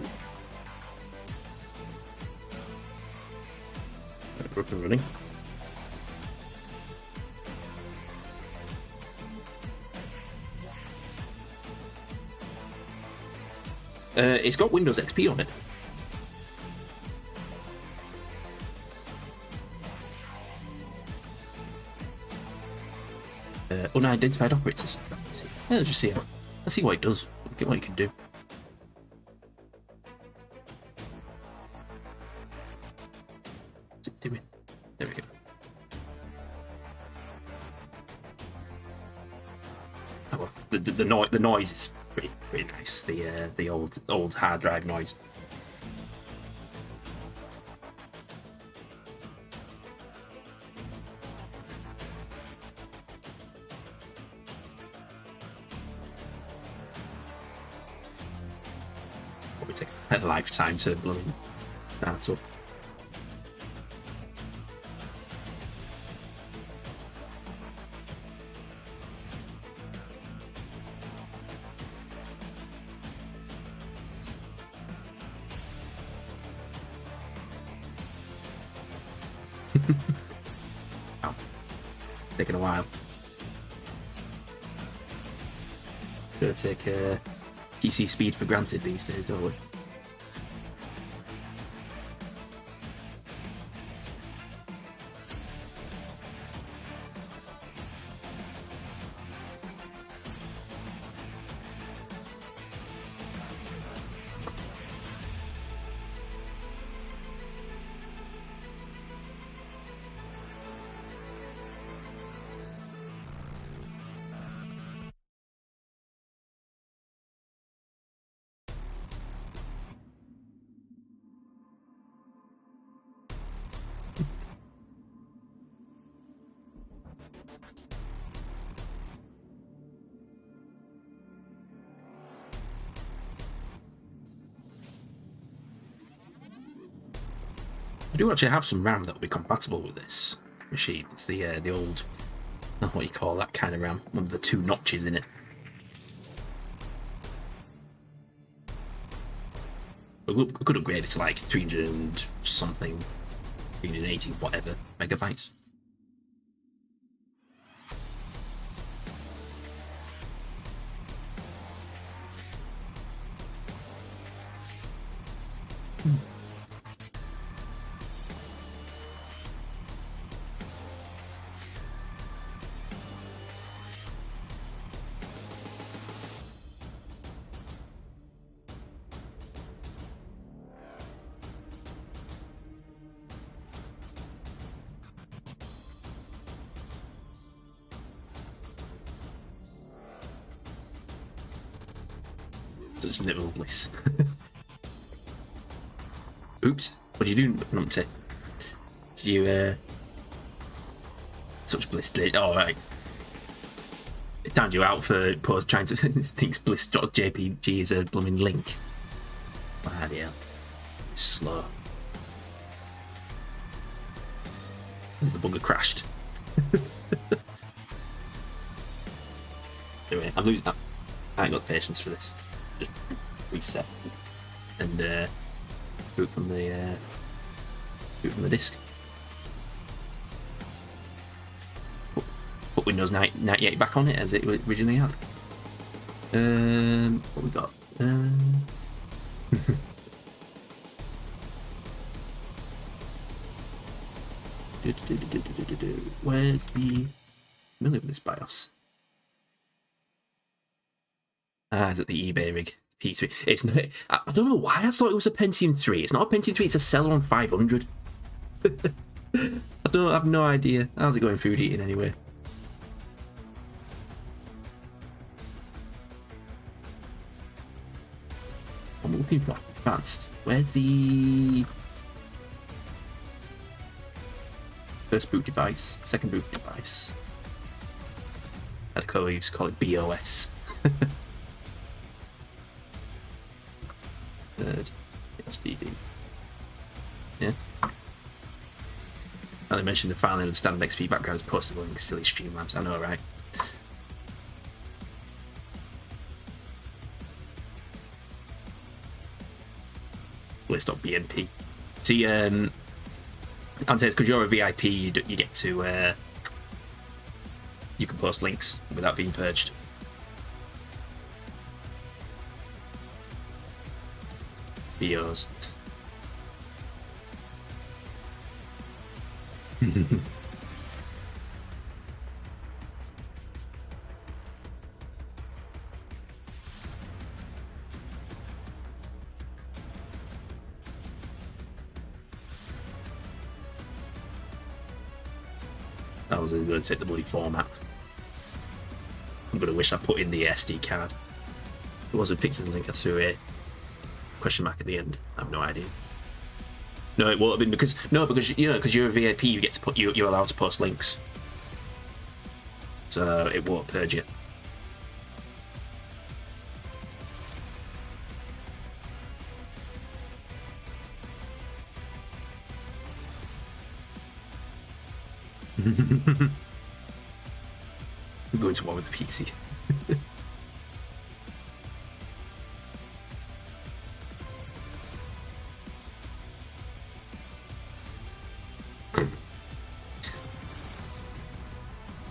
Up and running. It's got Windows XP on it. Unidentified operators. Let's just see. Let's see what it does. Look at what it can do. What's it doing? There we go. Oh well, the noise is pretty nice. The old hard drive noise. Probably take a lifetime to blow that up. Oh, it's taking a while. Gotta take PC speed for granted these days, don't we? I do actually have some RAM that will be compatible with this machine. It's the old, what do you call that kind of RAM? One of the two notches in it. We could upgrade it to like 300 and something, 380, whatever megabytes. Such little bliss. Oops. What did you do, Numpty? Did you, Such bliss. Oh, right. It timed you out for post trying to think bliss.jpg is a blooming link. Bloody hell. Slow. As the bugger crashed. Anyway, I'm losing that. I ain't got patience for this. Just reset and boot from the disk. Put Windows 98 back on it as it originally had. What we got? Where's the familiar with this BIOS? Is it the eBay rig? P3. It's not. I don't know why I thought it was a Pentium 3. It's not a Pentium 3. It's a Celeron 500. I have no idea. How's it going food eating anyway? I'm looking for advanced. Where's the first boot device? Second boot device. I'd used to call it BOS. Third HDD. Yeah. And they mentioned the finally understand XP backgrounds posted links, silly Streamlabs. I know, right? List.bnp. See, I'd say it's because you're a VIP, you get to you can post links without being purged. BOs. I was going to take the bloody format. I'm going to wish I put in the SD card. It wasn't Pixels link, I threw a question mark at the end. I have no idea. No, it won't have been because because you're a VIP, you get to put you're allowed to post links, so it won't purge you. I'm going to war with the PC.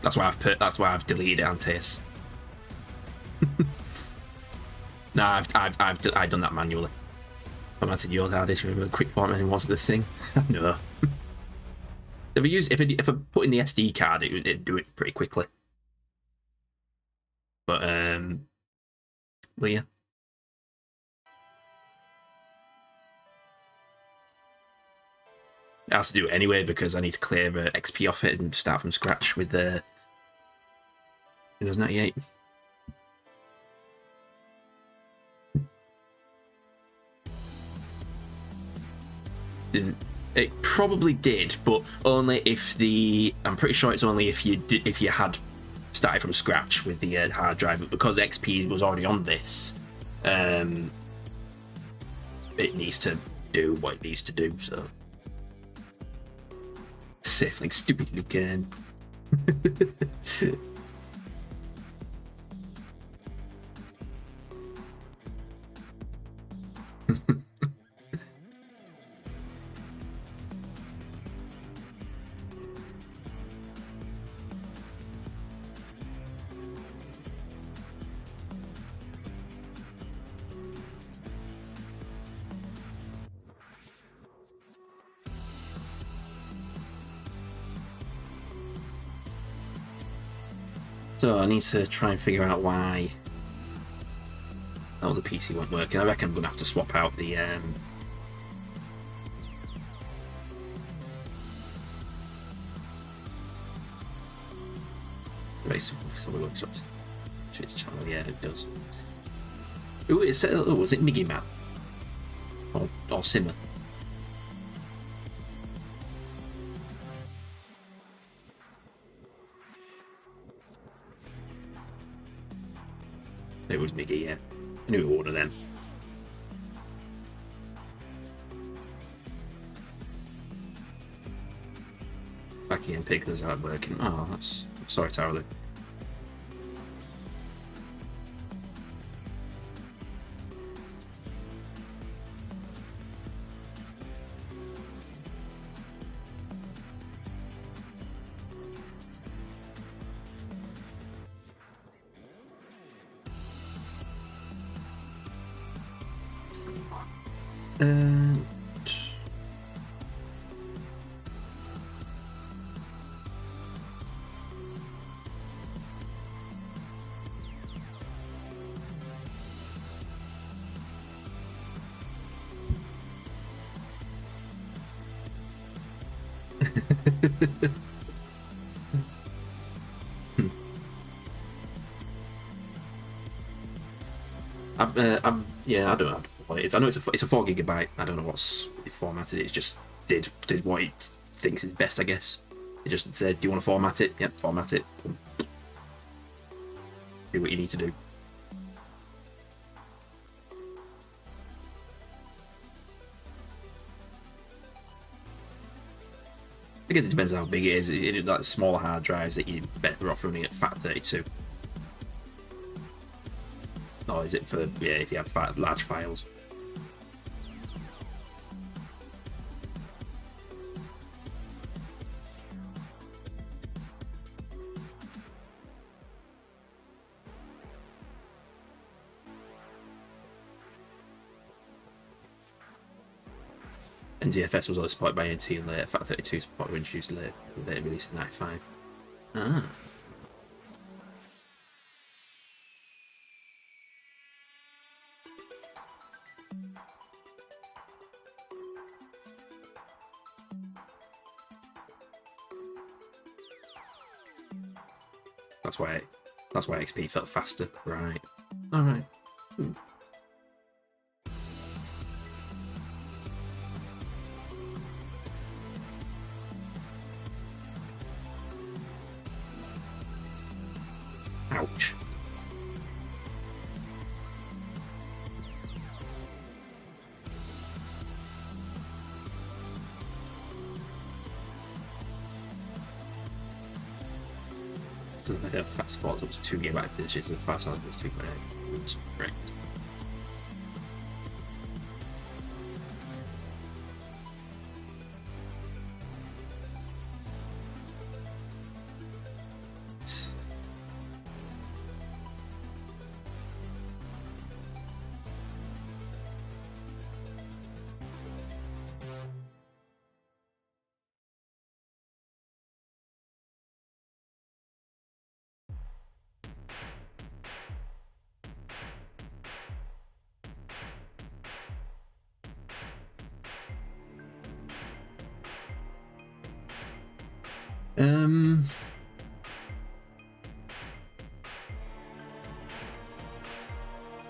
That's why I've deleted Antaeus. No, I've done that manually. I said your hard disk, remember the quick formatting wasn't the thing. No. If I put in the SD card, it'd do it pretty quickly. But yeah. I have to do it anyway because I need to clear XP off it and start from scratch with Windows 98. It probably did, but only if I'm pretty sure it's only if you had started from scratch with the hard drive. But because XP was already on this, it needs to do what it needs to do. So safe like stupid Lucan. So I need to try and figure out why the PC won't work, and I reckon I'm going to have to swap out the basic. So we'll switch channel. Yeah, it does. Was it Miggy Man? Or Simmer? It was Miggy, yeah. I knew it was one of them. Backy and Pig, there's hard working. Oh, that's. Sorry, Tarly. Yeah, I don't know what it is. I know it's a 4 GB. I don't know what's it formatted. It just did what it thinks is best, I guess. It just said, "Do you want to format it?" Yep, format it. Do what you need to do. I guess it depends on how big it is. Like smaller hard drives that you're better off running at FAT32. Or is it for, if you have large files? NTFS was only supported by NT and later FAT32 support were introduced later released in 95. Ah. That's why XP felt faster, right? All right. Ouch. Still had a fat spot up to 2 GB finishes and fast on 3.8. Oops, great.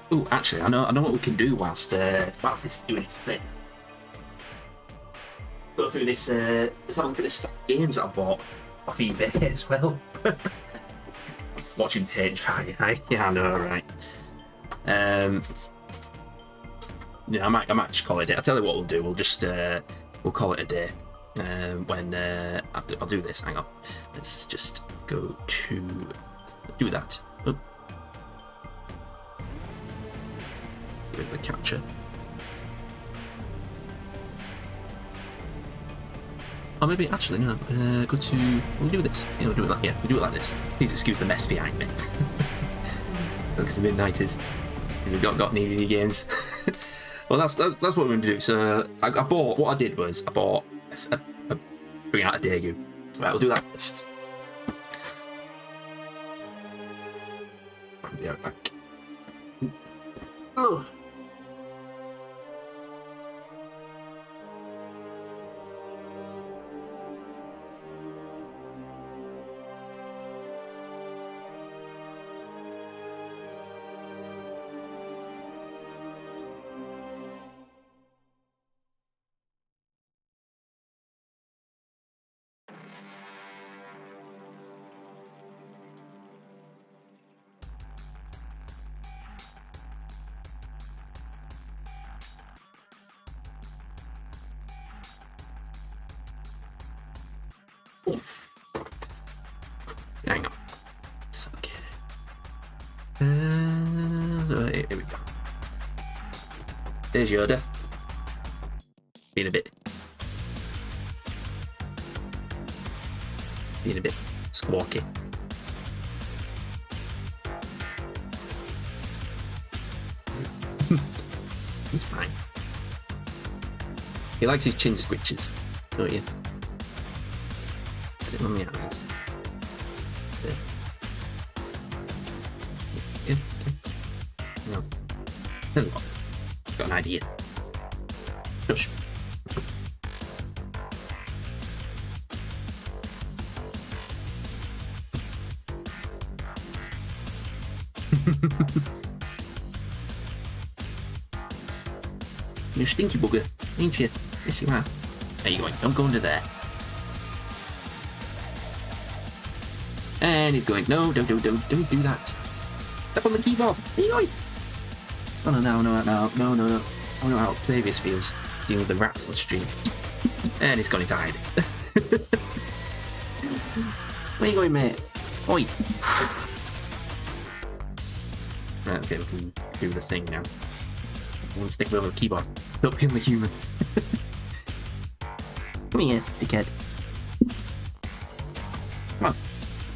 Oh, actually, I know what we can do whilst this is doing its thing. Go through this. Let's have a look at the stack of games that I bought off eBay as well. Watching Paige try. Yeah, I know, right? Yeah, I might just call it a day. I'll tell you what we'll do. We'll just we'll call it a day. When I'll do this. Hang on. Let's just go to do that. Oh. Get rid of the capture. Oh, maybe actually no. Go to. We'll do this. Yeah, we'll do it like we do it like this. Please excuse the mess behind me. Because the mid-90s. We've got new games. Well, that's what we're going to do. So I bought. What I did was I bought bring out a Daegu. Right, we'll do that first. I'll be right back. Oh. Here we go. There's Yoda. Being a bit squawky. He's fine. He likes his chin squitches, don't you? Sit on the hand. There. Okay. No. Hello. Got an idea. Shush. You stinky bugger, ain't you? Yes, you are. There you go. Don't go under there. And he's going, no, don't do that. Step on the keyboard. There you go. Oh no. I know how Octavius feels dealing with the rats on the stream. And he's gone into hide. Where you going, mate? Oi. Right, okay, we can do the thing now. I'm gonna stick over the keyboard. Don't kill the human. Come here, dickhead. Come on.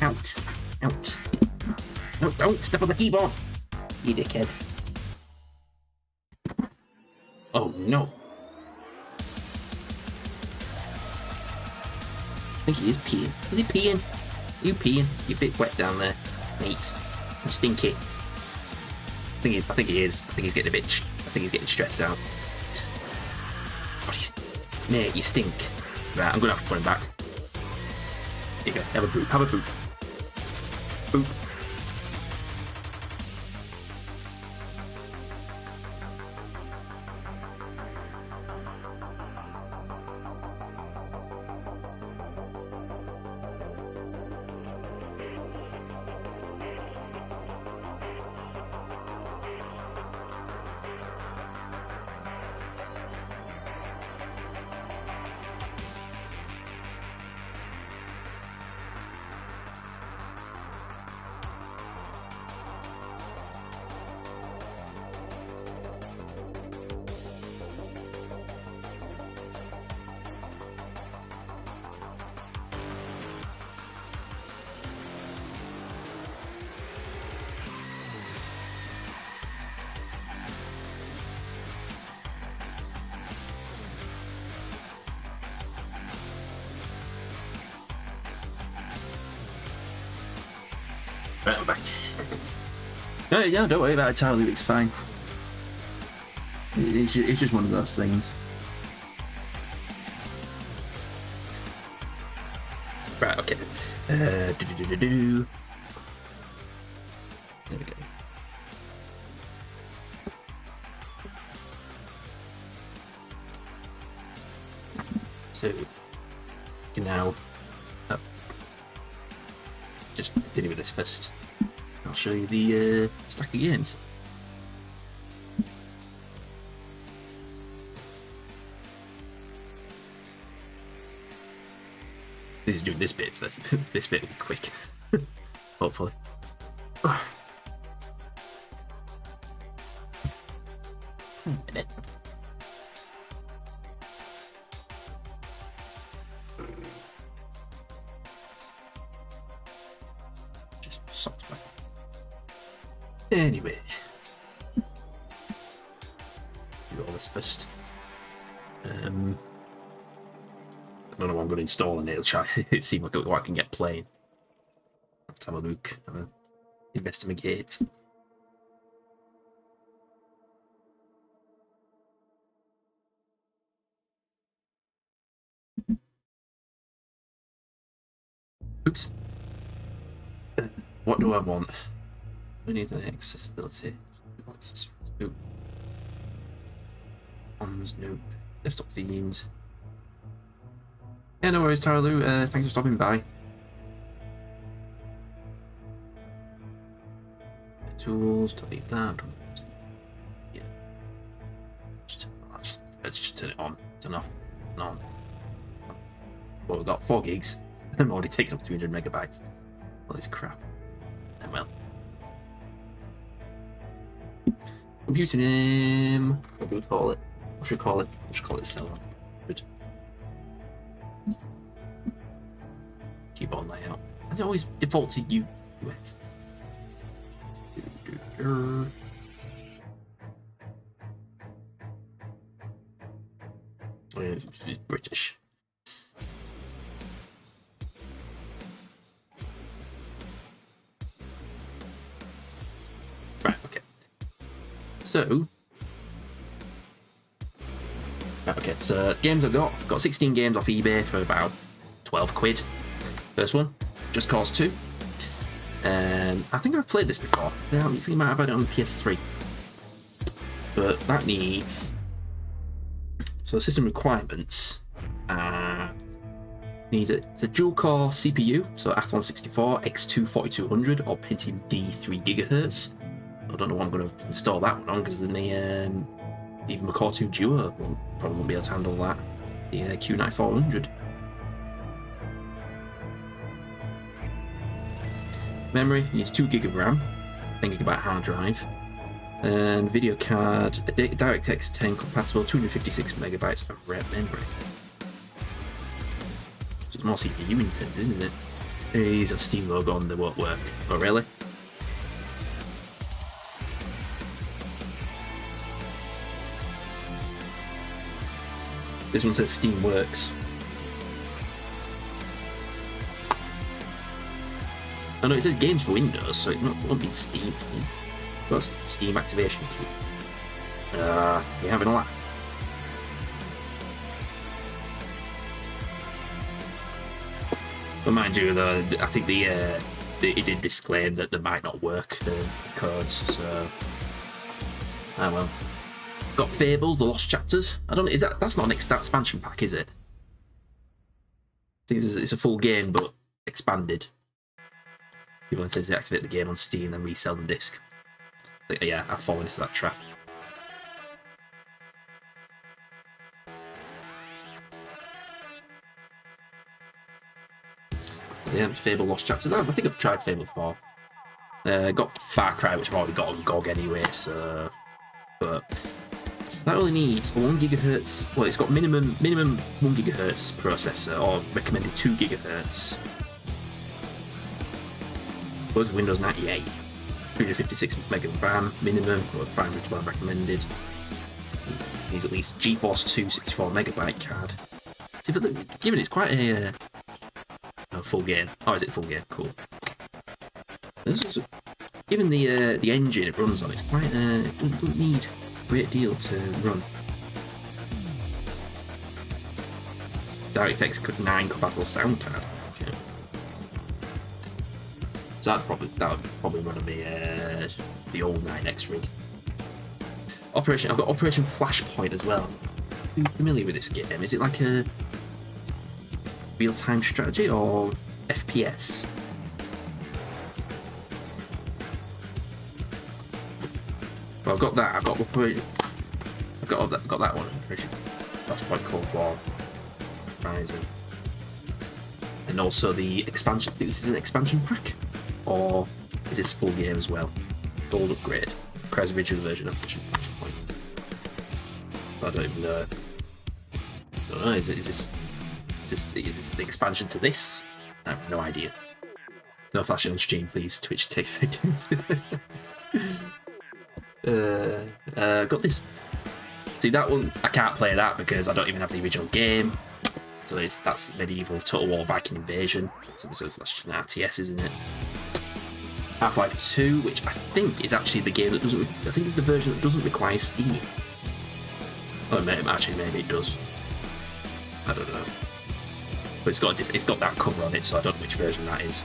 Out. No, don't step on the keyboard. You dickhead. Oh no. I think he is peeing. Is he peeing? Are you peeing? You're a bit wet down there, mate. And stinky. I think he is. I think he's getting stressed out. God, mate, you stink. Right, I'm gonna have to put him back. Here you go. Have a boop. Boop. Right, I'm back. No, don't worry about it, Tyler. It's fine. It's just one of those things. Right, okay. There we go. So, you can now just continue with this first. I'll show you the stack of games. This is doing this bit first. This bit will be quick. Hopefully. Minute. Just socks back. Anyway. Do all this first. I don't know what I'm going to install on it. I'll try see what I can get playing. Let's have a look. Investigate. Oops. What do I want? We need the accessibility. Nope. Nope. Desktop themes. Yeah, no worries, Taralu. Thanks for stopping by. Tools, delete that. Yeah. Let's just turn it on. Turn off. On. Well, we've got 4 gigs. I'm already taking up 300 megabytes. All this crap. And well. Computer name. What do we call it? What should we call it? We should call it Celeron. Good. Keyboard layout. I always default to US. Oh yeah, it's British. Right, okay. So games I've got 16 games off eBay for about 12 quid. First one, Just Cause 2. I think I've played this before. Yeah, I think I might have had it on the PS3. But that needs... So system requirements needs it's a dual-core CPU, so Athlon 64, X2 4200, or Pentium D 3 GHz. I don't know what I'm going to install that one on, because then even the Core 2 Duo probably won't be able to handle that. The Q9400. Memory needs 2 GB of RAM, 10 GB hard drive, and video card, DirectX 10 compatible, 256 MB of RAM memory. So it's more CPU intensive, isn't it? There's a Steam logo on, they won't work. Oh really? This one says Steam works. Oh no, it says games for Windows, so it won't be Steam. What's Steam activation key? You're having a laugh. But mind you, though, I think it did disclaim that they might not work, the codes, so... Ah well. Got Fable, The Lost Chapters. I don't know, that's not an expansion pack, is it? I think it's a full game, but expanded. People says they activate the game on Steam, then resell the disc. Yeah, I've fallen into that trap. Yeah, Fable Lost Chapters. I think I've tried Fable 4. Got Far Cry, which I've already got on GOG anyway, so... But that only needs a 1 GHz. Well, it's got minimum 1 GHz processor, or recommended 2 GHz. Goes to Windows 98. 356 meg of RAM minimum, or 512 recommended. Needs at least GeForce 2 64 MB card. See, but given it's quite a full game. Oh, is it full game? Cool. Given the engine it runs on, it's quite it doesn't need a great deal to run. DirectX 9 compatible sound card. Okay. So that would probably run on the old 9X rig. I've got Operation Flashpoint as well. Are you familiar with this game? Is it like a real-time strategy or FPS? Well, I've got that. I've got that one. Operation Flashpoint Cold War Rising, and also the expansion. This is an expansion pack. Or is this a full game as well? Gold upgrade. Requires original version of Flashpoint. I don't even know. I don't know. Is this the expansion to this? I have no idea. No flashing on stream, please. Twitch takes victim. Got this. See, that one I can't play that because I don't even have the original game. So that's medieval Total War Viking Invasion. So that's just an RTS, isn't it? Half-Life 2, which I think is actually the game that doesn't... I think it's the version that doesn't require Steam. Oh, maybe it does. I don't know. But it's got that cover on it, so I don't know which version that is.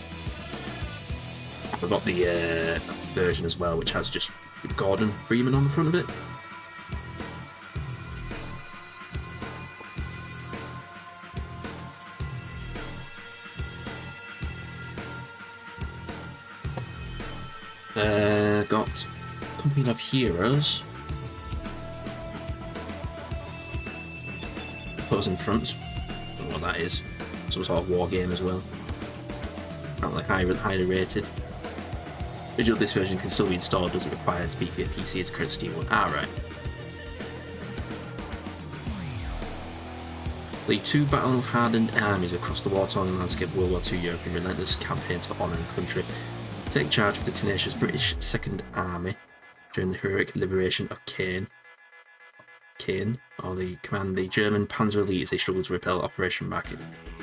I've got the version as well, which has just Gordon Freeman on the front of it. Got Company of Heroes. Opposing Fronts. Don't know what that is. Some sort of war game as well. Apparently highly rated. Original disc version can still be installed, doesn't require as beefy a PC as current Steam one. Right. Lead two battle-hardened armies across the war-torn landscape of World War II Europe in relentless campaigns for honour and country. Take charge of the tenacious British Second Army during the heroic liberation of Caen, or the command the German Panzer Elite as they struggle to repel Operation Market.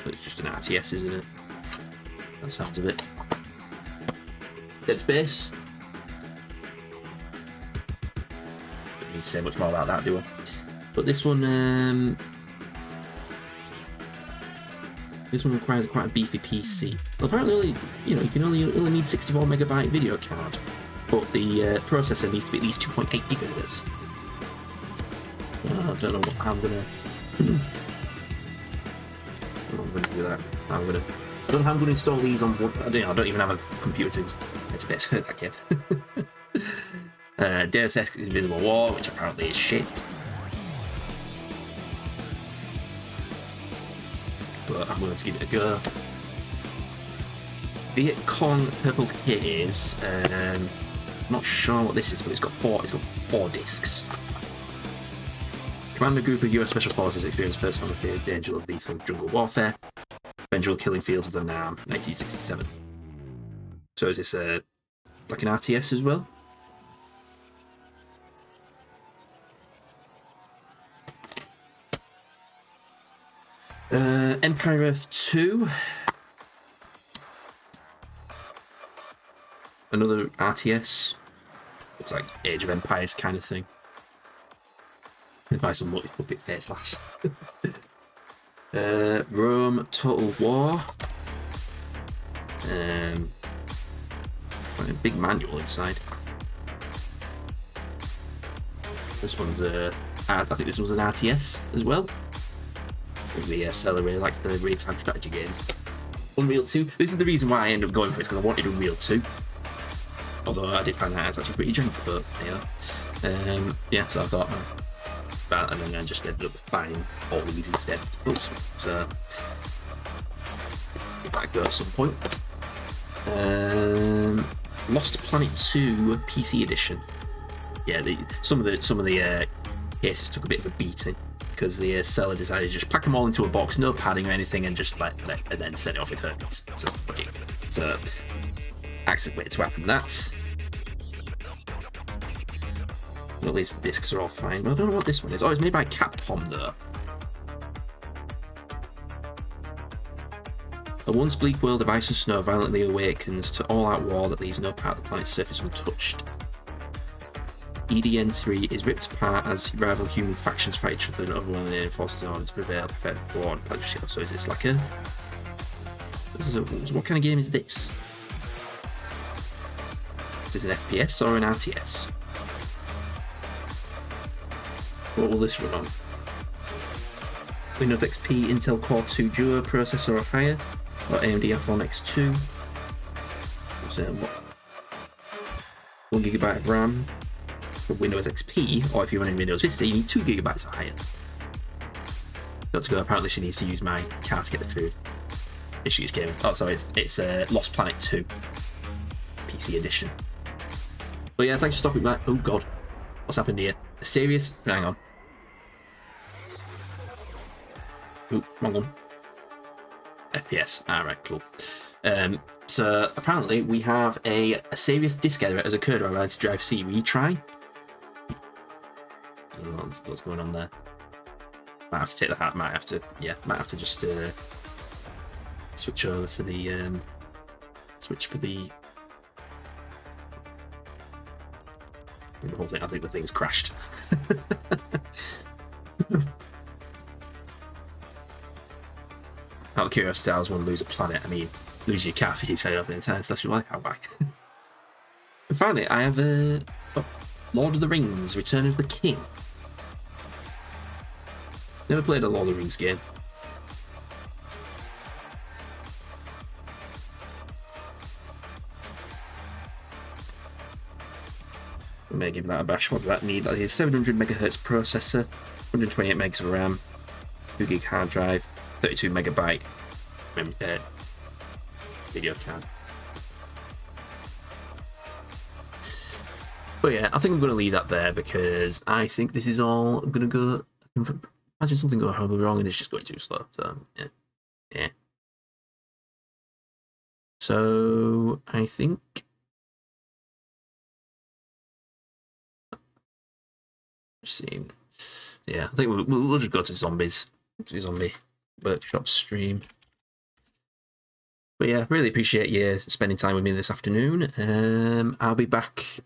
It's just an RTS, isn't it? That sounds a bit. Dead Space. Don't need to say much more about that, do I? But this one requires quite a beefy PC. Well, apparently, only, you can only need 64 megabyte video card, but the processor needs to be at least 2.8 gigahertz. I don't know how I'm gonna. I'm gonna do that. I don't know how I'm gonna install these on one. I don't even have a computer. It's better that game. Deus Ex Invisible War, which apparently is shit. But I'm willing to give it a go. Viet Cong Purple Haze. Not sure what this is, but it's got four discs. Command a group of US Special Forces experienced first-hand the danger of lethal jungle warfare. Vengeful killing fields of the Nam, 1967. So is this like an RTS as well? Empire Earth 2. Another RTS. Looks like Age of Empires kind of thing. Buy some multi-puppet face lass. Rome Total War. Quite a big manual inside. This one's I think this was an RTS as well. The seller really likes the real-time strategy games. Unreal 2. This is the reason why I ended up going for it, because I wanted Unreal 2. Although I did find that it's actually pretty janky, but yeah, so I thought, and then I just ended up buying all these instead. Oops, so give that a go at some point. Lost Planet 2 PC edition. Yeah, some of the cases took a bit of a beating because the seller decided to just pack them all into a box, no padding or anything, and just and then send it off with Hermes. So okay, so accident waited to happen that. Well, at least the discs are all fine. Well, I don't know what this one is. Oh, it's made by Capcom though. A once bleak world of ice and snow violently awakens to all-out war that leaves no part of the planet's surface untouched. EDN3 is ripped apart as rival human factions fight each other and overwhelming alien forces in order to prevail, prepare for war and pledge shield. So is this like what kind of game is this? Is this an FPS or an RTS? What will this run on? Windows XP Intel Core 2 Duo processor or higher, or AMD Athlon X2. So 1GB of RAM for Windows XP, or if you're running Windows Vista, you need 2GB or higher. Got to go. Apparently, she needs to use my car to get the food. Issues gaming. Oh, sorry, it's Lost Planet 2 PC edition. But yeah, thanks for stopping by. Oh god, what's happened here? A serious? Hang on. Ooh, wrong one. FPS. Alright, cool. So apparently we have a serious disk error has occurred on Rise Drive C retry. I don't know what's going on there. Might have to take the hat. Might have to just switch over for the the whole thing. I think the thing's crashed. Out of curiosity, I was want to lose a planet. I mean, lose your cat for he's fed up in time. So that's like how back. And finally, I have Lord of the Rings: Return of the King. Never played a Lord of the Rings game. I may give that a bash. What does that need? That is 700 megahertz processor, 128 megs of RAM, 2 gig hard drive, 32 megabyte video card. But yeah, I think I'm going to leave that there because I think this is all going to go. Imagine something going horribly wrong and it's just going too slow. So yeah. So I think. See, yeah, I think we'll just go to zombies. Zombie workshop stream. But yeah, really appreciate you spending time with me this afternoon. I'll be back.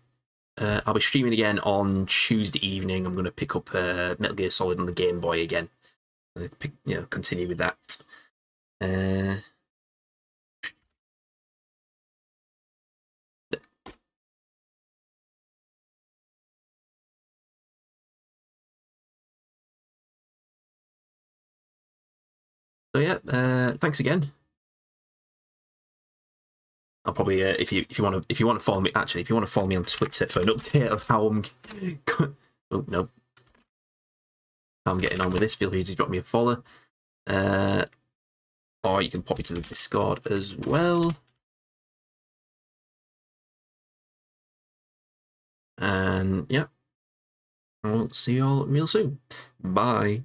I'll be streaming again on Tuesday evening. I'm going to pick up Metal Gear Solid on the Game Boy again. Continue with that. So yeah, thanks again. I'll probably if you want to follow me, actually, if you want to follow me on Twitter for an update of how I'm oh no, how I'm getting on with this, feel free to drop me a follow, or you can pop me to the Discord as well. And yeah, I'll see you all real soon. Bye.